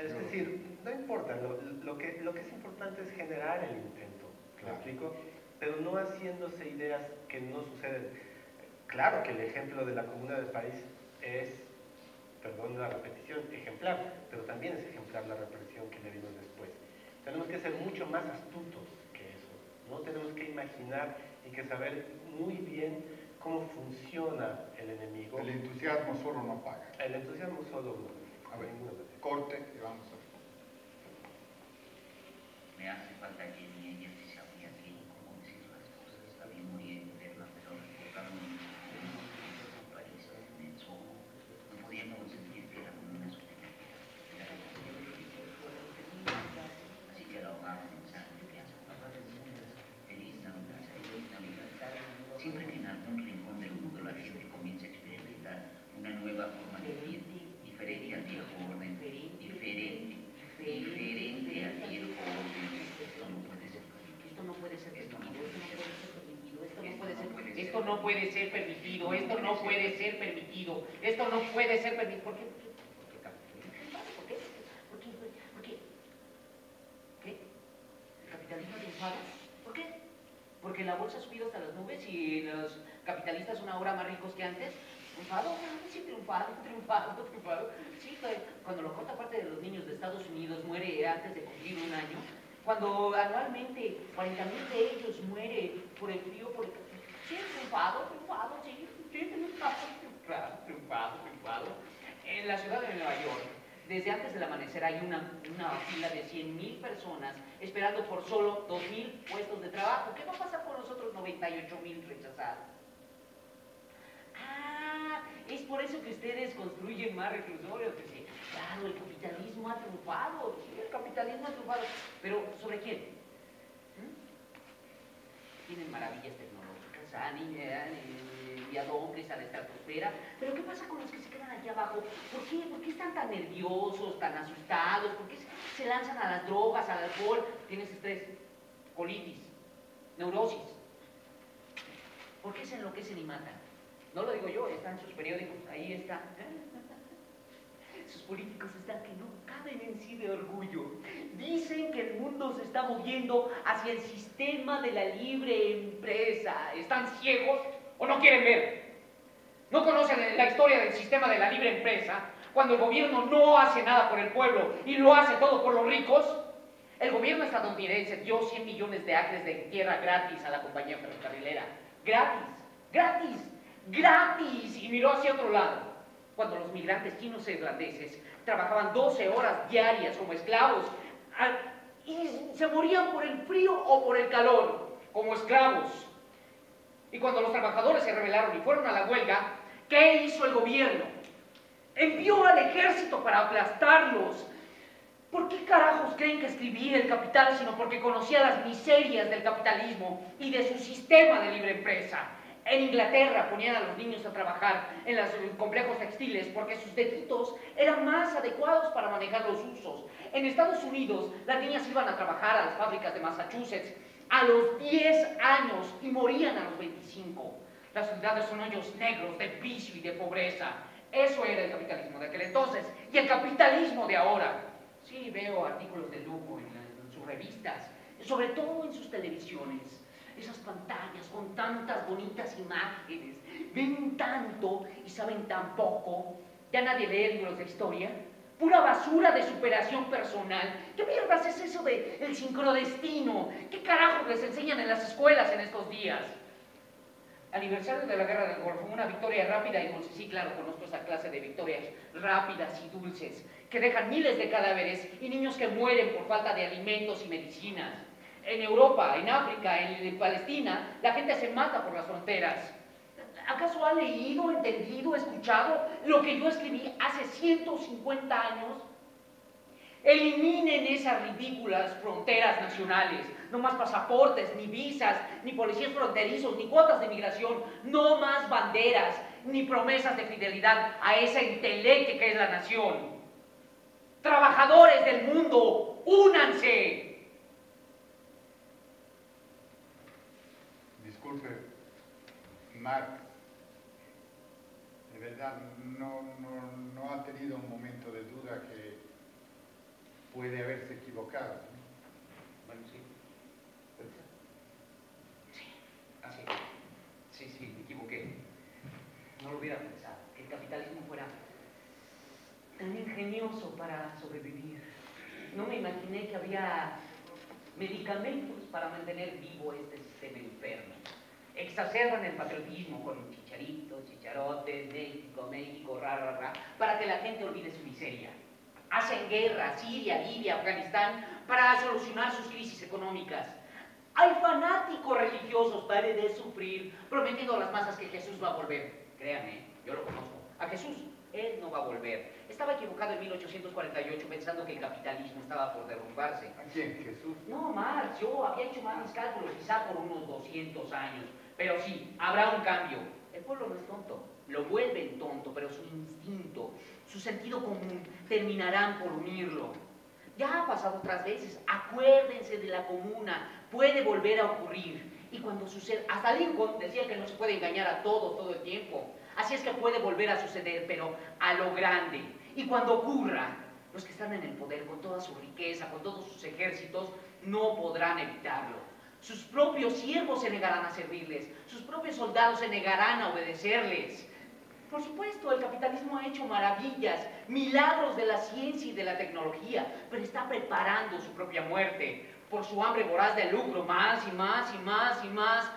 es decir, no importa, lo que es importante es generar el intento, ¿me Claro. explico? Pero no haciéndose ideas que no suceden. Claro que el ejemplo de la Comuna de París es, perdón la repetición, ejemplar, pero también es ejemplar la represión que le vino después. Tenemos que ser mucho más astutos que eso, ¿no? Tenemos que imaginar y que saber muy bien cómo funciona el enemigo. El entusiasmo solo no paga. El entusiasmo solo no. A ver, Ninguna manera. corte y vamos a ver. Me hace falta que mi ella se sabía que cómo decir las cosas. Está bien morir en verla, pero recordarme en París, inmenso. No podíamos sentir que era como una soledad. Así que la ahogaron en sangre que hace feliz Navidad, feliz Navidad. Siempre que en algún rincón del mundo la gente comienza a experimentar una nueva forma de vivir, diferente al viejo orden, diferente al viejo orden. Esto no puede ser permitido, esto no puede ser permitido, esto no puede ser permitido, esto no puede ser permitido. ¿Por qué? ¿Por qué? ¿Qué? ¿El capitalismo ha triunfado? ¿Por qué? ¿Porque la bolsa ha subido hasta las nubes y los capitalistas son ahora más ricos que antes? ¿Triunfado? Sí, triunfado. Sí, cuando la cuarta parte de los niños de Estados Unidos muere antes de cumplir un año, cuando anualmente 40,000 de ellos muere por el frío, por el... Sí, triunfado, sí, triunfado. En la ciudad de Nueva York, desde antes del amanecer hay una fila de 100,000 personas esperando por solo 2,000 puestos de trabajo. ¿Qué va a pasar con los otros 98,000 rechazados? Es por eso que ustedes construyen más reclusorios. Sí. Claro, el capitalismo ha triunfado. Sí, el capitalismo ha triunfado. ¿Pero sobre quién? Tienen maravillas tecnológicas, han enviado hombres a la estratosfera. ¿Pero qué pasa con los que se quedan aquí abajo? ¿Por qué están tan nerviosos, tan asustados? ¿Por qué se lanzan a las drogas, al alcohol? Tienes estrés, colitis, neurosis. ¿Por qué se enloquecen y matan? No lo digo yo, está en sus periódicos, ahí está. Sus políticos están que no caben en sí de orgullo. Dicen que el mundo se está moviendo hacia el sistema de la libre empresa. ¿Están ciegos o no quieren ver? ¿No conocen la historia del sistema de la libre empresa? Cuando el gobierno no hace nada por el pueblo y lo hace todo por los ricos. El gobierno estadounidense dio 100 millones de acres de tierra gratis a la compañía ferrocarrilera. Gratis. Y miró hacia otro lado, cuando los migrantes chinos e irlandeses trabajaban 12 horas diarias como esclavos y se morían por el frío o por el calor, como esclavos. Y cuando los trabajadores se rebelaron y fueron a la huelga, ¿qué hizo el gobierno? Envió al ejército para aplastarlos. ¿Por qué carajos creen que escribí El Capital sino porque conocía las miserias del capitalismo y de su sistema de libre empresa? En Inglaterra ponían a los niños a trabajar en los complejos textiles porque sus deditos eran más adecuados para manejar los usos. En Estados Unidos las niñas iban a trabajar a las fábricas de Massachusetts a los 10 años y morían a los 25. Las ciudades son hoyos negros de vicio y de pobreza. Eso era el capitalismo de aquel entonces y el capitalismo de ahora. Sí, veo artículos de lujo en sus revistas, sobre todo en sus televisiones. Esas pantallas con tantas bonitas imágenes, ven tanto y saben tan poco. Ya nadie lee libros de historia. Pura basura de superación personal. ¿Qué mierdas es eso de el sincrodestino? ¿Qué carajos les enseñan en las escuelas en estos días? Aniversario de la Guerra del Golfo, una victoria rápida y dulce. Sí, claro, conozco esa clase de victorias rápidas y dulces, que dejan miles de cadáveres y niños que mueren por falta de alimentos y medicinas. En Europa, en África, en Palestina, la gente se mata por las fronteras. ¿Acaso ha leído, entendido, escuchado lo que yo escribí hace 150 años? Eliminen esas ridículas fronteras nacionales. No más pasaportes, ni visas, ni policías fronterizos, ni cuotas de migración. No más banderas, ni promesas de fidelidad a esa enteleque que es la nación. Trabajadores del mundo, únanse. Disculpe, Marx, de verdad no ha tenido un momento de duda que puede haberse equivocado, ¿no? Bueno, sí. Sí, me equivoqué. No lo hubiera pensado, que el capitalismo fuera tan ingenioso para sobrevivir. No me imaginé que había medicamentos para mantener vivo este sistema enfermo. Exacerban el patriotismo con chicharitos, chicharotes, México, ra, para que la gente olvide su miseria. Hacen guerra, Siria, Libia, Afganistán, para solucionar sus crisis económicas. Hay fanáticos religiosos, pare de sufrir, prometiendo a las masas que Jesús va a volver. Créanme, yo lo conozco. A Jesús, él no va a volver. Estaba equivocado en 1848 pensando que el capitalismo estaba por derrumbarse. ¿A quién? ¿Jesús? No, Marx, yo había hecho mal mis cálculos, quizá por unos 200 años. Pero sí, habrá un cambio. El pueblo no es tonto, lo vuelven tonto, pero su instinto, su sentido común, terminarán por unirlo. Ya ha pasado otras veces, acuérdense de la comuna, puede volver a ocurrir. Y cuando sucede, hasta Lincoln decía que no se puede engañar a todos todo el tiempo. Así es que puede volver a suceder, pero a lo grande. Y cuando ocurra, los que están en el poder, con toda su riqueza, con todos sus ejércitos, no podrán evitarlo. Sus propios siervos se negarán a servirles, sus propios soldados se negarán a obedecerles. Por supuesto, el capitalismo ha hecho maravillas, milagros de la ciencia y de la tecnología, pero está preparando su propia muerte. Por su hambre voraz de lucro, más y más y más y más,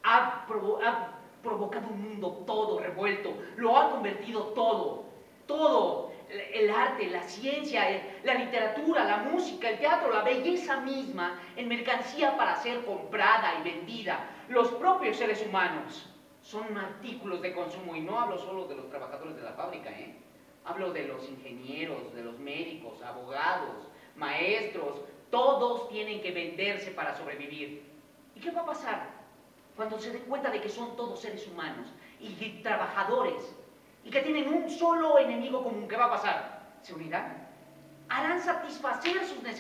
ha provocado un mundo todo revuelto, lo ha convertido todo, el arte, la ciencia, la literatura, la música, el teatro, la belleza misma, en mercancía para ser comprada y vendida. Los propios seres humanos son artículos de consumo, y no hablo solo de los trabajadores de la fábrica, hablo de los ingenieros, de los médicos, abogados, maestros, todos tienen que venderse para sobrevivir. ¿Y qué va a pasar cuando se den cuenta de que son todos seres humanos y trabajadores y que tienen un solo enemigo común? ¿Qué va a pasar? ¿Se unirán? ¿Harán satisfacer sus necesidades?